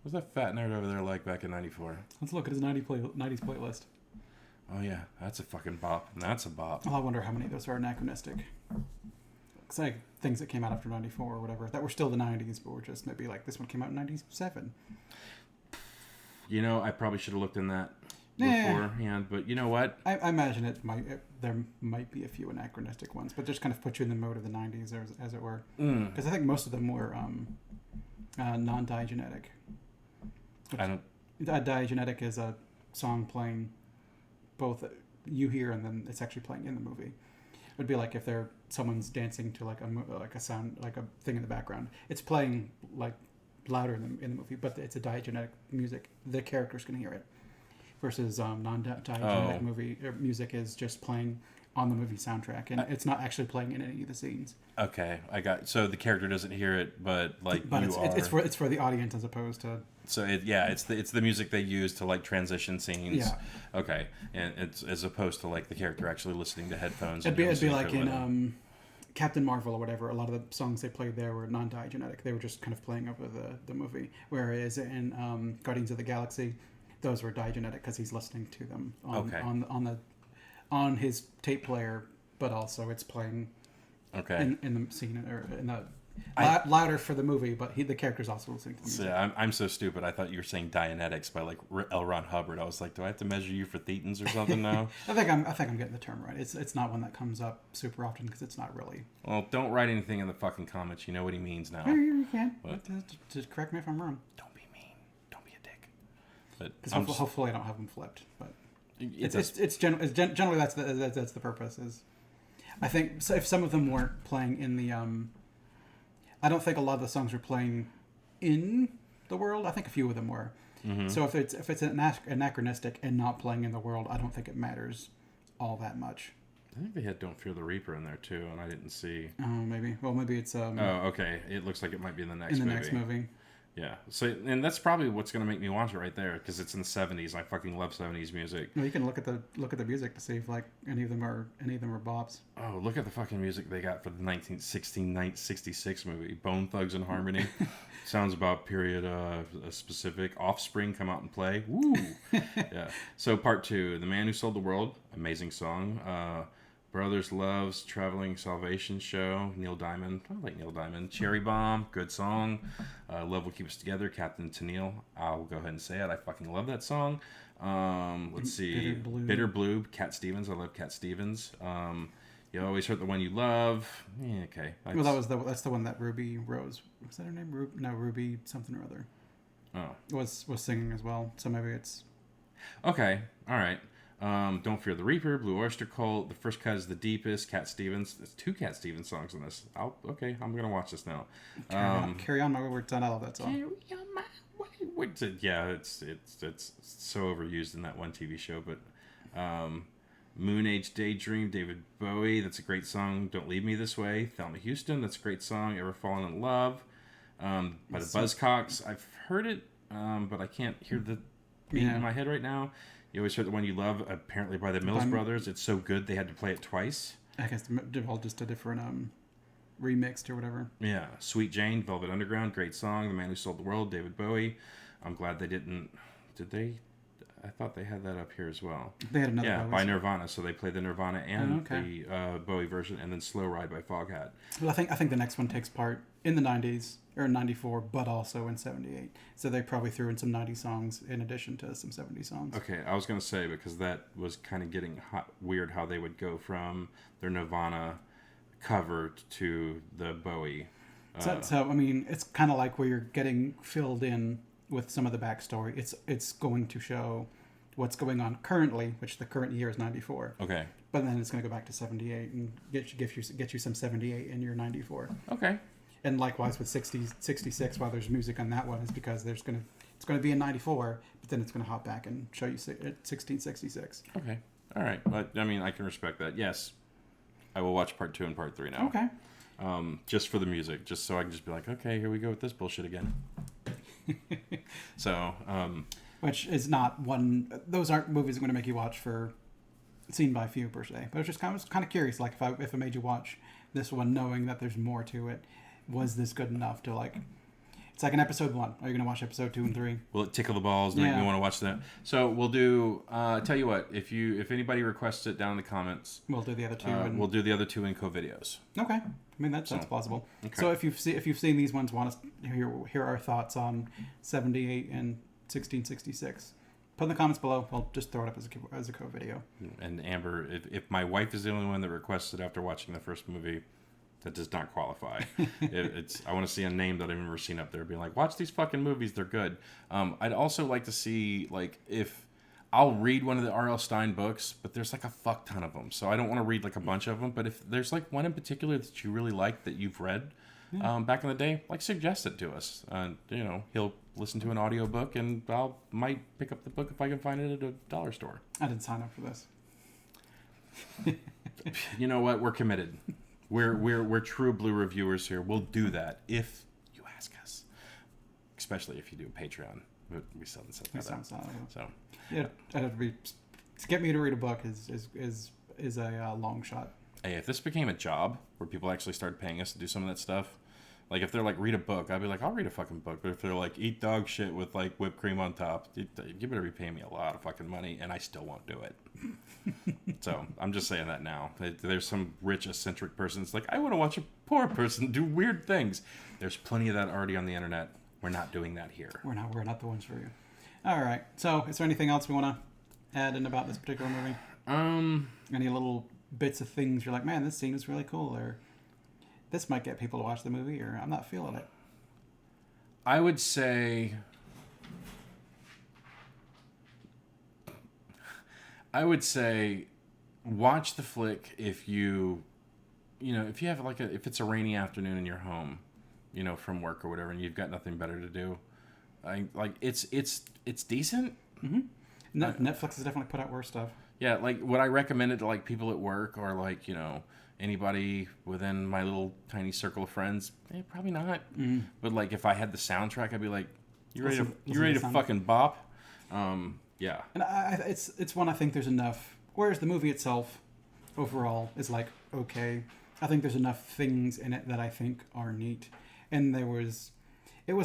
"What's that fat nerd over there like back in '94?" Let's look at his 90s playlist. Oh yeah, that's a fucking bop. That's a bop. Well, I wonder how many of those are anachronistic. It's like things that came out after 94 or whatever that were still the 90s, but were just maybe like, this one came out in 97. You know, I probably should have looked in that beforehand, but you know what? I imagine there might be a few anachronistic ones, but just kind of put you in the mode of the 90s, as it were. Because I think most of them were non-diagenetic. Diagenetic is a song playing both you hear and then it's actually playing in the movie. It would be like if someone's dancing to like a sound, like a thing in the background. It's playing like louder in the movie, but it's a diagenetic music. The characters can hear it. Versus non-diagenetic movie or music is just playing on the movie soundtrack, and it's not actually playing in any of the scenes. Okay, so the character doesn't hear it, but like, it's for the audience as opposed to. So it's the music they use to like transition scenes. Yeah. Okay, and it's as opposed to like the character actually listening to headphones. It'd be like in Captain Marvel or whatever. A lot of the songs they played there were non-diagenetic. They were just kind of playing over the movie. Whereas in Guardians of the Galaxy, those were diagenetic because he's listening to them on his tape player, but also it's playing Okay. in the scene or in the I- louder for the movie, but the character's also listening to the music. So I'm so stupid. I thought you were saying Dianetics by like L. Ron Hubbard. I was like, do I have to measure you for thetans or something now? I think I'm getting the term right. It's not one that comes up super often because it's not really. Well, don't write anything in the fucking comments. You know what he means now. You can. What? Just correct me if I'm wrong. Don't be mean. Don't be a dick. But Because hopefully I don't have them flipped. But it's generally that's the purpose. Is I think so if some of them weren't playing in the I don't think a lot of the songs were playing in the world. I think a few of them were. Mm-hmm. So if it's anachronistic and not playing in the world, I don't think it matters all that much. I think they had "Don't Fear the Reaper" in there too, and I didn't see. Oh, maybe. Well, maybe it's Oh, okay. It looks like it might be in the next in the movie. next movie. Yeah. So, and that's probably what's gonna make me watch it right there because it's in the '70s. I fucking love '70s music. Well, you can look at the music to see if like any of them are bops. Oh, look at the fucking music they got for the 1966 movie, Bone Thugs and Harmony. Sounds about period specific. Offspring come out and play. Woo! Yeah. So part 2, The Man Who Sold the World, amazing song. Brothers Love's Traveling Salvation Show, Neil Diamond. I like Neil Diamond. Cherry Bomb, good song. Love Will Keep Us Together, Captain Tennille. I'll go ahead and say it. I fucking love that song. Let's see. Bitter Blue, Cat Stevens. I love Cat Stevens. You Always Hurt the One You Love. Yeah, okay. Well, that's the one that Ruby Rose. Was that her name? Ruby something or other. Oh. Was singing as well. So maybe it's. Okay. All right. Don't Fear the Reaper, Blue Oyster Cult, The First Cut is the Deepest, Cat Stevens. There's 2 Cat Stevens songs in this. Okay, I'm gonna watch this now. Carry on my wayward son. I love that song. Carry on my wayward son. Yeah, it's so overused in that one TV show. But Moon Age Daydream, David Bowie. That's a great song. Don't Leave Me This Way, Thelma Houston. That's a great song. Ever Fallen in Love, by the Buzzcocks. I've heard it, but I can't hear the beat in my head right now. You Always Hurt the One You Love, apparently by the Mills Brothers. It's so good they had to play it twice. I guess all just a different remixed or whatever. Yeah. Sweet Jane, Velvet Underground, great song. The Man Who Sold the World, David Bowie. I'm glad they didn't. Did they? I thought they had that up here as well. They had another. Yeah, by Nirvana. So they played the Nirvana and the Bowie version, and then Slow Ride by Foghat. Well, I think the next one takes part in the 90s or in 94, but also in 78. So they probably threw in some 90 songs in addition to some 70 songs. Okay, I was gonna say because that was kind of getting weird how they would go from their Nirvana cover to the Bowie. So I mean, it's kind of like where you're getting filled in with some of the backstory. It's going to show what's going on currently, which the current year is 94. Okay. But then it's going to go back to 78 and get you some 78 in your 94. Okay. And likewise with 66, while there's music on that one, is because it's going to be in 94, but then it's going to hop back and show you 1666. Okay. All right. But I mean, I can respect that. Yes. I will watch part 2 and part 3 now. Okay. Just for the music, just so I can just be like, okay, here we go with this bullshit again. So, which is not one. Those aren't movies I'm going to make you watch for seen by few per se. But I was just kind of curious, like if I made you watch this one, knowing that there's more to it, was this good enough to like? It's like an episode 1. Are you going to watch episode 2 and 3? Will it tickle the balls to make me want to watch that? So we'll do. Tell you what, if anybody requests it down in the comments, we'll do the other 2. We'll do the other 2 in co-videos. Okay. I mean that's possible. Okay. So if you've seen these ones, want to hear our thoughts on 78 and 1666. Put in the comments below. I'll just throw it up as a co-video. And Amber, if my wife is the only one that requests it after watching the first movie, that does not qualify. I want to see a name that I've never seen up there being like, watch these fucking movies, they're good. I'd also like to see, like, if I'll read one of the R.L. Stine books, but there's like a fuck ton of them. So I don't want to read like a bunch of them. But if there's like one in particular that you really like that you've read back in the day, like suggest it to us. He'll listen to an audiobook and might pick up the book if I can find it at a dollar store. I didn't sign up for this. You know what? We're committed. We're true blue reviewers here. We'll do that if you ask us. Especially if you do a Patreon. We still haven't set that up. So yeah, I'd have to be to get me to read a book is a long shot. Hey, if this became a job where people actually started paying us to do some of that stuff, Like if they're like read a book, I'd be like, I'll read a fucking book. But if they're like eat dog shit with like whipped cream on top, you better be paying me a lot of fucking money, and I still won't do it. So I'm just saying that now. There's some rich eccentric person that's like, I want to watch a poor person do weird things. There's plenty of that already on the internet. We're not doing that here. We're not the ones for you. All right. So is there anything else we want to add in about this particular movie? Any little bits of things you're like, man, this scene is really cool, or this might get people to watch the movie, or I'm not feeling it? I would say watch the flick if you have if it's a rainy afternoon and you're home, from work or whatever, and you've got nothing better to do. It's decent. Mm-hmm. Netflix has definitely put out worse stuff. Yeah, like would I recommend it to like people at work or like anybody within my little tiny circle of friends? Probably not. Mm. But like if I had the soundtrack, I'd be like, you ready to fucking bop? Yeah. And it's one I think there's enough. Whereas the movie itself, overall, is like okay. I think there's enough things in it that I think are neat. And it was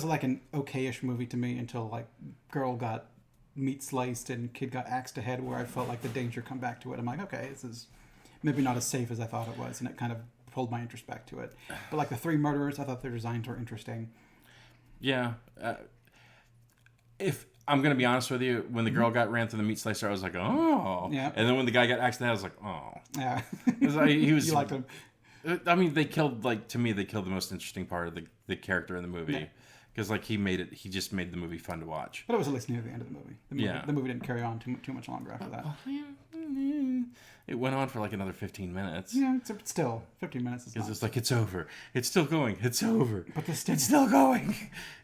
like an okay-ish movie to me until like girl got meat sliced and kid got axed ahead, where I felt like the danger come back to it. I'm like, okay, this is maybe not as safe as I thought it was, and it kind of pulled my interest back to it. But like the three murderers, I thought their designs were interesting. Yeah. If I'm gonna be honest with you, when the girl ran through the meat slicer, I was like, oh. Yeah. And then when the guy got axed ahead, I was like, oh. Yeah. He was. You liked him. I mean, they killed the most interesting part of the character in the movie. Yeah. Because like he just made the movie fun to watch. But it was at least near the end of the movie. The movie didn't carry on too much longer after that. It went on for like another 15 minutes. Yeah, it's still 15 minutes. Because it's like, it's over. It's still going. It's over. But the stinger. It's still going.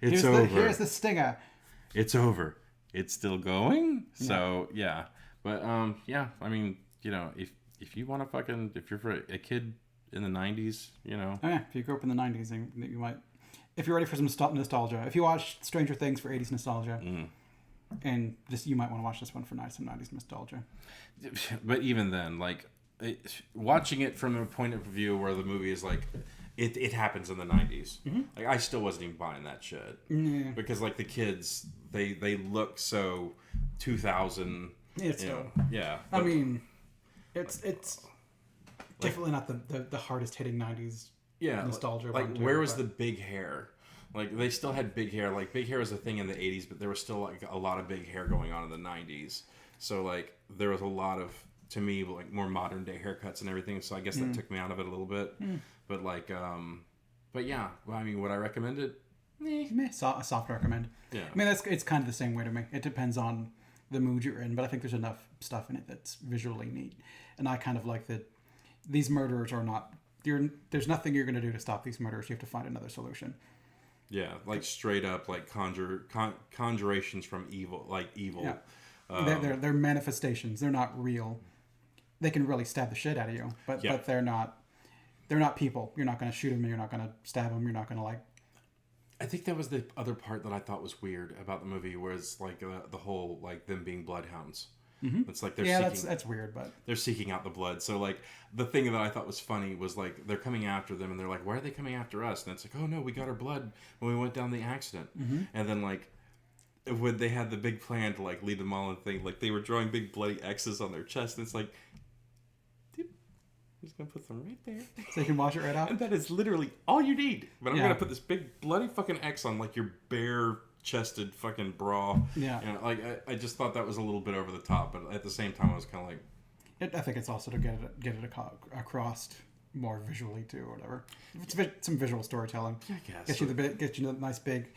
It's over. Here's the stinger. It's over. It's still going. Yeah. So yeah, but yeah. I mean, if you want to if you're for a kid in the 90s, Oh yeah, if you grew up in the 90s, you might. If you're ready for some nostalgia, if you watched Stranger Things for 80s nostalgia, and you might want to watch this one for some 90s nostalgia. But even then, like watching it from a point of view where the movie is like, it happens in the 90s. Mm-hmm. Like I still wasn't even buying that shit because like the kids, they look so 2000. Yeah. I mean, it's definitely not the hardest hitting 90s. Yeah, nostalgia. Like where was the big hair? Like they still had big hair. Like big hair was a thing in the 80s, but there was still like a lot of big hair going on in the 90s. So like there was a lot of, to me, like more modern day haircuts and everything. So I guess that took me out of it a little bit. But like, but yeah, I mean, would I recommend it? A soft recommend. Yeah. I mean, it's kind of the same way to me. It depends on the mood you're in, but I think there's enough stuff in it that's visually neat, and I kind of like that. These murderers are not. There's nothing you're going to do to stop these murders. You have to find another solution. Yeah, like straight up, like conjurations from evil, like evil. Yeah. They're manifestations. They're not real. They can really stab the shit out of you, but they're not. They're not people. You're not going to shoot them. You're not going to stab them. You're not going to like. I think that was the other part that I thought was weird about the movie, was like the whole like them being bloodhounds. Mm-hmm. It's like that's weird, but they're seeking out the blood. So like the thing that I thought was funny was like they're coming after them, and they're like, "Why are they coming after us?" And it's like, "Oh no, we got our blood when we went down the accident." Mm-hmm. And then like when they had the big plan to like lead them all and thing, like they were drawing big bloody X's on their chest, and it's like, dude, I'm just gonna put some right there, so you can wash it right out. And that is literally all you need. But I'm gonna put this big bloody fucking X on like your bare chested fucking bra. Yeah. Like I just thought that was a little bit over the top, but at the same time I was kind of like, I think it's also to get it across more visually too, or whatever. It's some visual storytelling. I guess. Get you the nice big.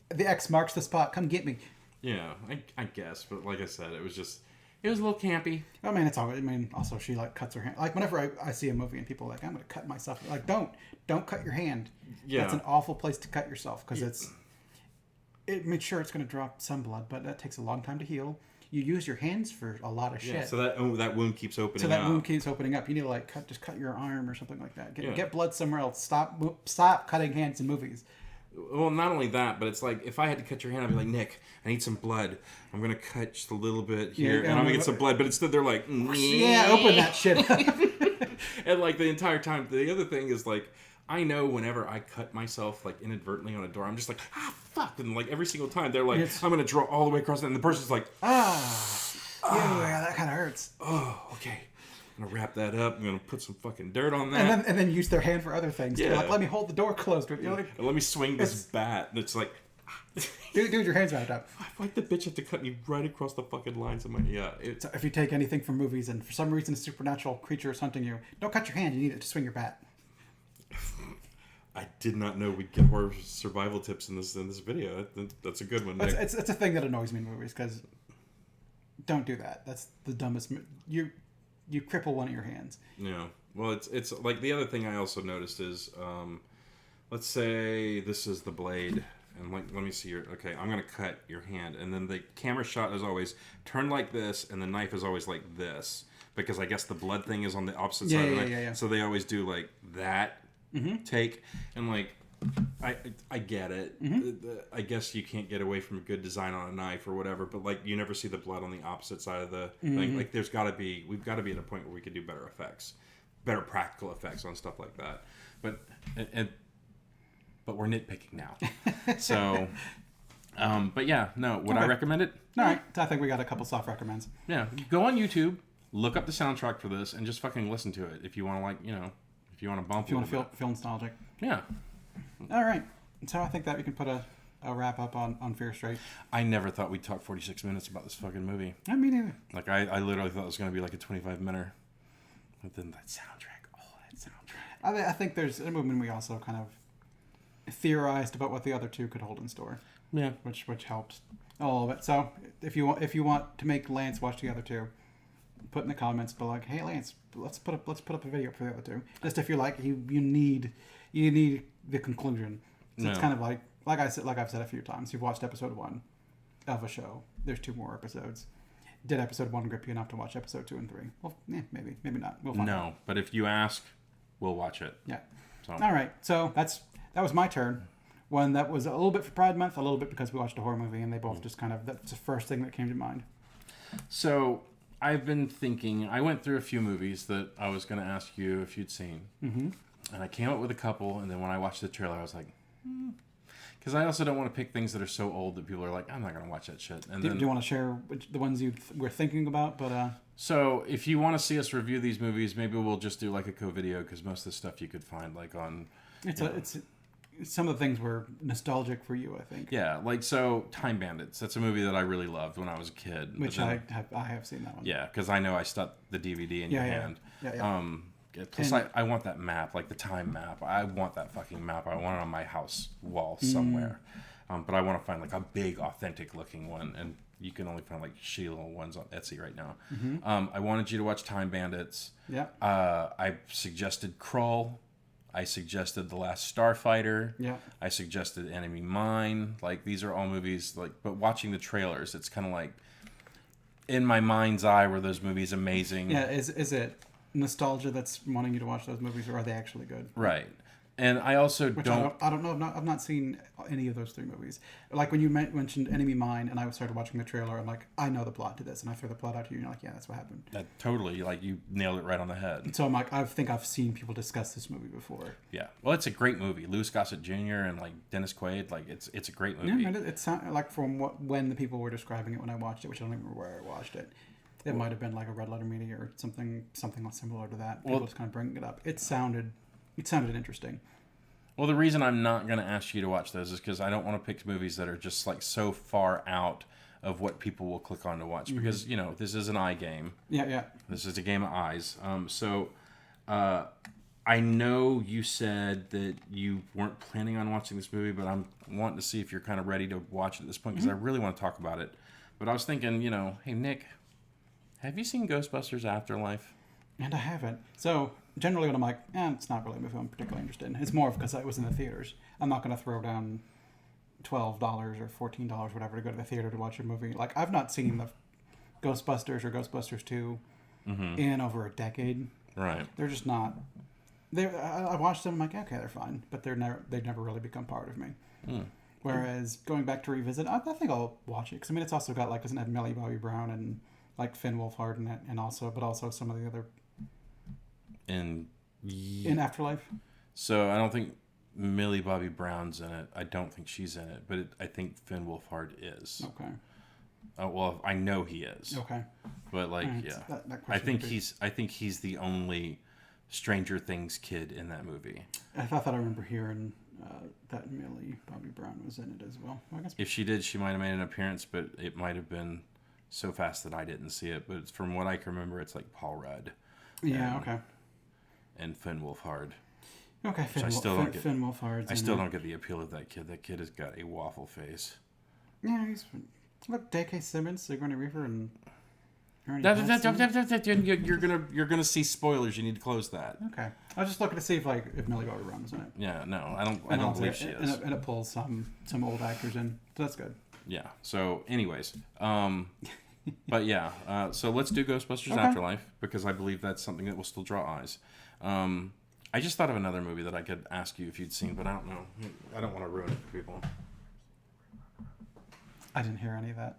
The X marks the spot. Come get me. Yeah, I guess, but like I said, it was a little campy. I mean, it's always. I mean, also she like cuts her hand. Like whenever I see a movie and people are like, I'm gonna cut myself. Like don't cut your hand. Yeah. That's an awful place to cut yourself because it makes sure it's going to drop some blood, but that takes a long time to heal. You use your hands for a lot of shit. Yeah, so that wound keeps opening up. So that wound keeps opening up. You need to like cut your arm or something like that. Get blood somewhere else. Stop cutting hands in movies. Well, not only that, but it's like if I had to cut your hand, I'd be like, Nick, I need some blood. I'm going to cut just a little bit here, and I'm going to get some blood. But instead they're like, open that shit up. And like the entire time, the other thing is like, I know whenever I cut myself like inadvertently on a door, I'm just like, ah, fuck. And like every single time they're like, I'm going to draw all the way across it. And the person's like, yeah, that kind of hurts. oh, okay. I'm going to wrap that up. I'm going to put some fucking dirt on that. And then use their hand for other things. Yeah. They're like, let me hold the door closed with you. Like, and let me swing this bat. And it's like, dude, your hand's wrapped up. why the bitch have to cut me right across the fucking lines of my... Yeah. So if you take anything from movies and for some reason a supernatural creature is hunting you, don't cut your hand. You need it to swing your bat. I did not know we'd get horror survival tips in this video. That's a good one. It's a thing that annoys me in movies because don't do that. That's the dumbest. You cripple one of your hands. Yeah. Well, it's like the other thing I also noticed is, let's say this is the blade, and like let me see your. Okay, I'm gonna cut your hand, and then the camera shot is always turned like this, and the knife is always like this because I guess the blood thing is on the opposite side of the knife. Yeah. So they always do like that. Take and like I get it. I guess you can't get away from a good design on a knife or whatever, but like you never see the blood on the opposite side of the thing. Like we've got to be at a point where we could do better effects, better practical effects on stuff like that. But we're nitpicking now. So but yeah, no, would I recommend it? All right, I think we got a couple soft recommends. Yeah, go on YouTube, look up the soundtrack for this, and just fucking listen to it if you want to, like, you know, if you want to bump. If you want to feel nostalgic. Yeah. All right. So I think that we can put a wrap up on Fear Street. I never thought we'd talk 46 minutes about this fucking movie. I mean, neither. Like, I literally thought it was going to be like a 25-minute. But then that soundtrack. I think there's a movement we also kind of theorized about what the other two could hold in store. Yeah. Which helped all of it. So if you want to make Lance watch the other two, put in the comments below, like, hey Lance, let's put up a video for the other two. Just if you're like you need the conclusion. So it's kind of like I've said a few times. You've watched episode 1 of a show. There's 2 more episodes. Did episode 1 grip you enough to watch episode 2 and 3? Well, maybe not. We'll find out. No, but if you ask, we'll watch it. Yeah. So. All right. So that was my turn. One that was a little bit for Pride Month, a little bit because we watched a horror movie, and they both just kind of, that's the first thing that came to mind. So I've been thinking, I went through a few movies that I was going to ask you if you'd seen. Mm-hmm. And I came up with a couple, and then when I watched the trailer, I was like, because I also don't want to pick things that are so old that people are like, I'm not going to watch that shit. And do you want to share the ones you were thinking about? But So if you want to see us review these movies, maybe we'll just do like a co-video, because most of the stuff you could find like on... It's some of the things were nostalgic for you, I think. Yeah, like, so Time Bandits. That's a movie that I really loved when I was a kid. Which I have seen that one. Yeah, because I know I stuck the DVD in your hand. Yeah. Plus, I want that map, like the time map. I want that fucking map. I want it on my house wall somewhere. But I want to find like a big, authentic looking one. And you can only find like shitty little ones on Etsy right now. Mm-hmm. I wanted you to watch Time Bandits. Yeah. I suggested Krull. I suggested The Last Starfighter. Yeah. I suggested Enemy Mine. Like, these are all movies, like, but watching the trailers, it's kind of like, in my mind's eye, were those movies amazing? Yeah, is it nostalgia that's wanting you to watch those movies, or are they actually good? Right. And I also I don't know. I've not seen any of those 3 movies. Like when you mentioned Enemy Mine, and I started watching the trailer, I'm like, I know the plot to this, and I throw the plot out to you, and you're like, yeah, that's what happened. Totally, like, you nailed it right on the head. So I'm like, I think I've seen people discuss this movie before. Yeah, well, it's a great movie. Louis Gossett Jr. and like Dennis Quaid, like it's a great movie. Yeah, it sounded like from when the people were describing it when I watched it, which I don't even remember where I watched it. It might have been like a Red Letter Media or something similar to that. People just kind of bringing it up. It sounded interesting. Well, the reason I'm not going to ask you to watch those is because I don't want to pick movies that are just like so far out of what people will click on to watch. Mm-hmm. Because, you know, this is an eye game. Yeah. This is a game of eyes. I know you said that you weren't planning on watching this movie, but I'm wanting to see if you're kind of ready to watch it at this point because I really want to talk about it. But I was thinking, you know, hey, Nick, have you seen Ghostbusters Afterlife? And I haven't. So generally when I'm like, it's not really a movie I'm particularly interested in. It's more because it was in the theaters. I'm not going to throw down $12 or $14, whatever, to go to the theater to watch a movie. Like, I've not seen the Ghostbusters or Ghostbusters 2 in over a decade. Right. They're just not... I watched them, I'm like, okay, they're fine. But they've never really become part of me. Whereas going back to revisit, I think I'll watch it. Because, I mean, it's also got, like, doesn't it have Millie Bobby Brown and, like, Finn Wolfhard in it, but also some of the other... In Afterlife? So I don't think Millie Bobby Brown's in it. I don't think she's in it, but I think Finn Wolfhard is. Okay. Well, I know he is. Okay. But like, Alright, yeah, so that I question think would be- he's the only Stranger Things kid in that movie. I thought I remember hearing that Millie Bobby Brown was in it as well. I guess. If she did, she might have made an appearance, but it might have been so fast that I didn't see it. But from what I can remember, it's like Paul Rudd. Yeah. and- Okay. And Finn Wolfhard. Okay. I still don't get- Finn Wolfhard's I in still there. don't get the appeal of that kid. That kid has got a waffle face. Yeah. Look, J.K. Simmons, Sigourney Weaver, and. Ernie You're Hudson. gonna see spoilers. You need to close that. Okay. I was just looking to see if Millie Bobby Brown was in it. Yeah, no, I don't And believe she is. And it pulls some old actors in, so that's good. Yeah. So, anyways, but yeah. So let's do Ghostbusters Okay. Afterlife because I believe that's something that will still draw eyes. I just thought of another movie that I could ask you if you'd seen, but I don't know. I don't want to ruin it for people. I didn't hear any of that.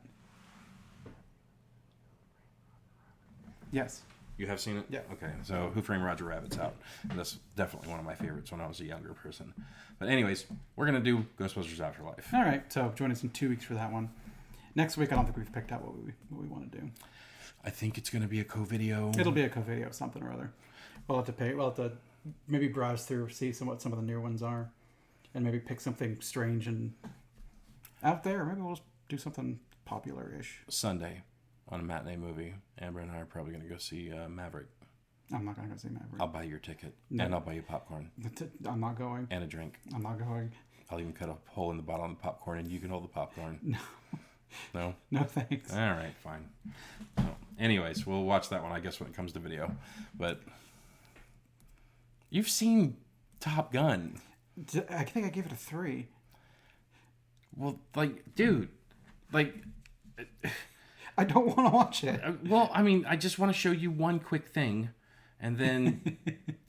Yes. You have seen it? Yeah. Okay. So Who Framed Roger Rabbit's out. And that's definitely one of my favorites when I was a younger person. But anyways, we're gonna do Ghostbusters Afterlife. All right. So join us in 2 weeks for that one. Next week, I don't think we've picked out what we want to do. I think it's gonna be a co-video. It'll be a co-video of something or other. We'll have to pay. We'll have to maybe browse through, see what some of the new ones are, and maybe pick something strange and out there. Maybe we'll just do something popular-ish. Sunday on a matinee movie. Amber and I are probably gonna go see Maverick. I'm not going to go see Maverick. I'll buy your ticket No. and I'll buy you popcorn I'm not going. and a drink. I'm not going. I'll even cut a hole in the bottom of the popcorn and you can hold the popcorn. No. No? No thanks. All right, fine. So, anyways, we'll watch that one, I guess, when it comes to video. But you've seen Top Gun. I think I gave it a 3. Well, like, dude, like, I don't want to watch it. well, I mean, I just want to show you one quick thing. And then,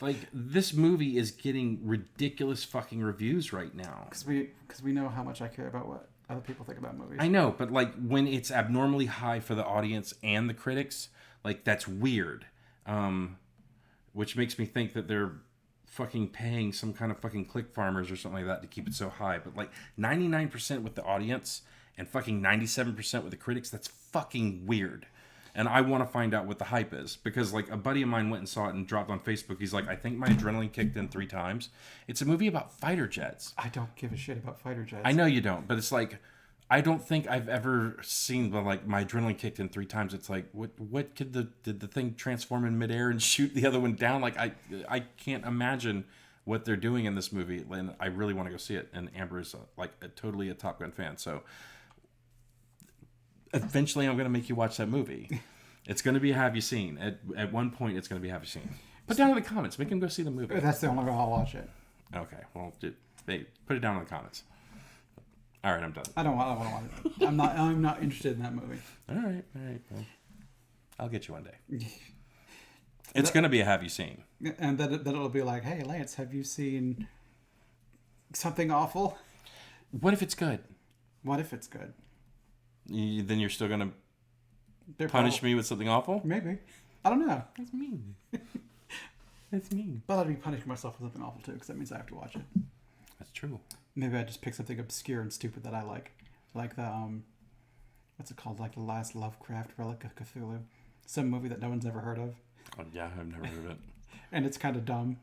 like, this movie is getting ridiculous fucking reviews right now. Because we know how much I care about what other people think about movies. I know, but like when it's abnormally high for the audience and the critics, like that's weird. Which makes me think that they're fucking paying some kind of fucking click farmers or something like that to keep it so high. But like 99% with the audience and fucking 97% with the critics, that's fucking weird. And I want to find out what the hype is because like a buddy of mine went and saw it and dropped on Facebook. He's like, I think my adrenaline kicked in 3 times. It's a movie about fighter jets. I don't give a shit about fighter jets. I know you don't, but it's like, I don't think I've ever seen like my adrenaline kicked in 3 times. It's like, what did the thing transform in midair and shoot the other one down? Like I can't imagine what they're doing in this movie, and I really want to go see it. And Amber is totally a Top Gun fan, so eventually I'm going to make you watch that movie. It's going to be Have You Seen? At one point, it's going to be Have You Seen? Put down in the comments. Make him go see the movie. That's the only way I'll watch it. Okay, well, put it down in the comments. All right, I'm done. I don't want to watch it. I'm not interested in that movie. All right. Well, I'll get you one day. It's going to be a Have You Seen? And then it'll be like, hey, Lance, have you seen something awful? What if it's good? What if it's good? Then you're still going They're to punish probably- me with something awful? Maybe. I don't know. That's mean. That's mean. But I'd be punishing myself for something awful too, because that means I have to watch it. That's true. Maybe I just pick something obscure and stupid that I like the what's it called? Like The Last Lovecraft Relic of Cthulhu, some movie that no one's ever heard of, Oh, yeah, I've never heard of it. and it's kind of dumb.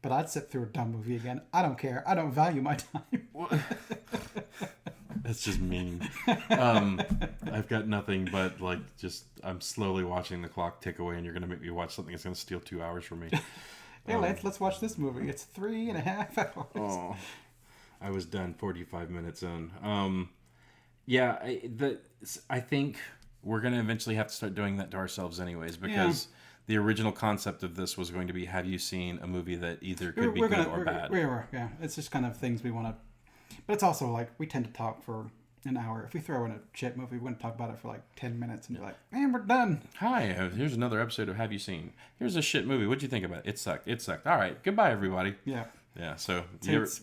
But I'd sit through a dumb movie again. I don't care. I don't value my time. That's just mean. I've got nothing but I'm slowly watching the clock tick away, and you're gonna make me watch something that's gonna steal 2 hours from me. Hey, let's watch this movie. It's 3.5 hours. Oh, I was done 45 minutes in. Yeah, I think we're gonna eventually have to start doing that to ourselves, anyways, because the original concept of this was going to be: have you seen a movie that either could be good or bad? Yeah, it's just kind of things we want to. But it's also like we tend to talk for an hour. If we throw in a shit movie, we're going to talk about it for like 10 minutes and be like, man, we're done. Hi, here's another episode of Have You Seen? Here's a shit movie. What'd you think about it? It sucked. It sucked. All right, goodbye, everybody. Yeah. Yeah. So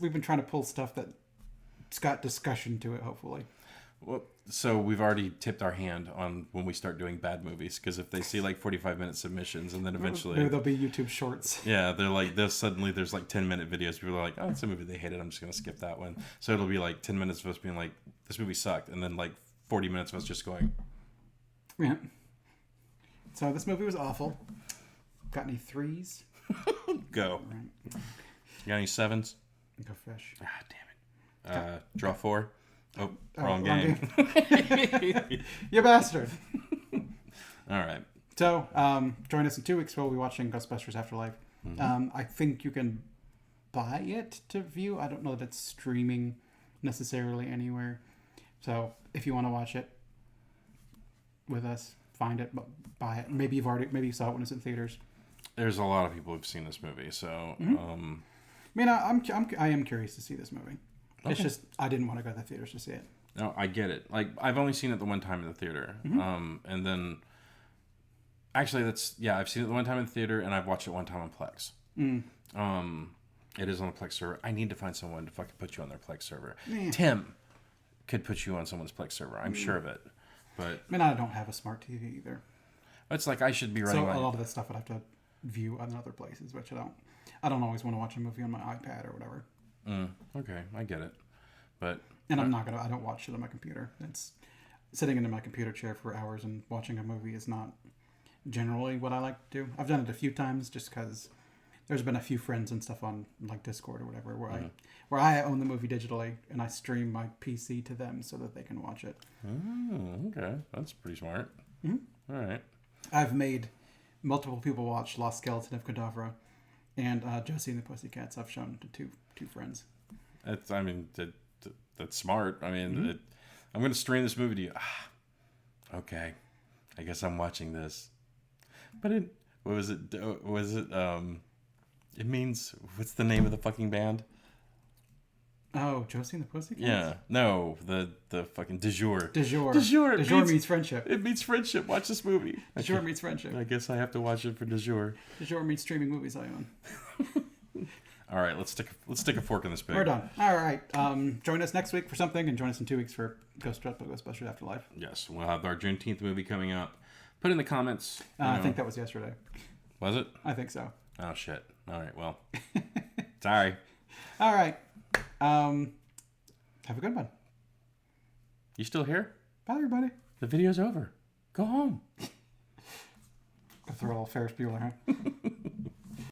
We've been trying to pull stuff that's got discussion to it. Hopefully. Well, so we've already tipped our hand on when we start doing bad movies, because if they see like 45-minute submissions and then eventually Maybe there'll be YouTube shorts. yeah, they're like suddenly there's like 10-minute videos, people are like, oh, it's a movie they hated, I'm just gonna skip that one. So it'll be like 10 minutes of us being like, this movie sucked, and then like 40 minutes of us just going, Yeah. So this movie was awful. Got any threes? go. Right. You got any sevens? Go fish. Ah, damn it. Draw 4. Oh, Oh, wrong wrong game. You bastard. All right. So, join us in 2 weeks. We'll be watching Ghostbusters Afterlife. I think you can buy it to view. I don't know that it's streaming necessarily anywhere. So, if you want to watch it with us, find it, buy it. Maybe you saw it when it's in theaters. There's a lot of people who've seen this movie, so I mean, I am curious to see this movie. It's Okay. just I didn't want to go to the theaters to see it. no, I get it. Like I've only seen it the one time in the theater, and then actually I've seen it the one time in the theater, and I've watched it one time on Plex. It is on the Plex server. I need to find someone to fucking put you on their Plex server. Tim could put you on someone's Plex server. I'm sure of it, but I mean, I don't have a smart TV either, it's like I should be so running. a lot of this stuff I'd have to view on other places, which I don't. I don't always want to watch a movie on my iPad or whatever. Okay, I get it, but And I'm not gonna. I don't watch it on my computer. It's sitting in my computer chair for hours and watching a movie is not generally what I like to do. I've done it a few times just because there's been a few friends and stuff on like Discord or whatever where I own the movie digitally and I stream my PC to them so that they can watch it. okay, that's pretty smart. All right. I've made multiple people watch Lost Skeleton of Cadavra and Josie and the Pussycats. I've shown to two friends. That's that's smart. I mean, I'm going to stream this movie to you. Okay, I guess I'm watching this. But what was it? It means, what's the name of the fucking band? Oh, Josie and the Pussycats? Yeah, no, the fucking De Jour. De jour. De jour. De jour meets friendship. It means friendship. Watch this movie. De jour meets friendship. I guess I have to watch it for De Jour. De jour meets streaming movies I own. All right, let's stick a fork in this pig. We're done. All right. Join us next week for something, and join us in 2 weeks for Ghostbusters Afterlife. Yes, we'll have our Juneteenth movie coming up. Put in the comments. I think that was yesterday. Was it? I think so. Oh shit. All right. Well, sorry. All right. Have a good one. You still here? Bye, everybody. The video's over. Go home. Go throw a little Ferris Bueller, huh?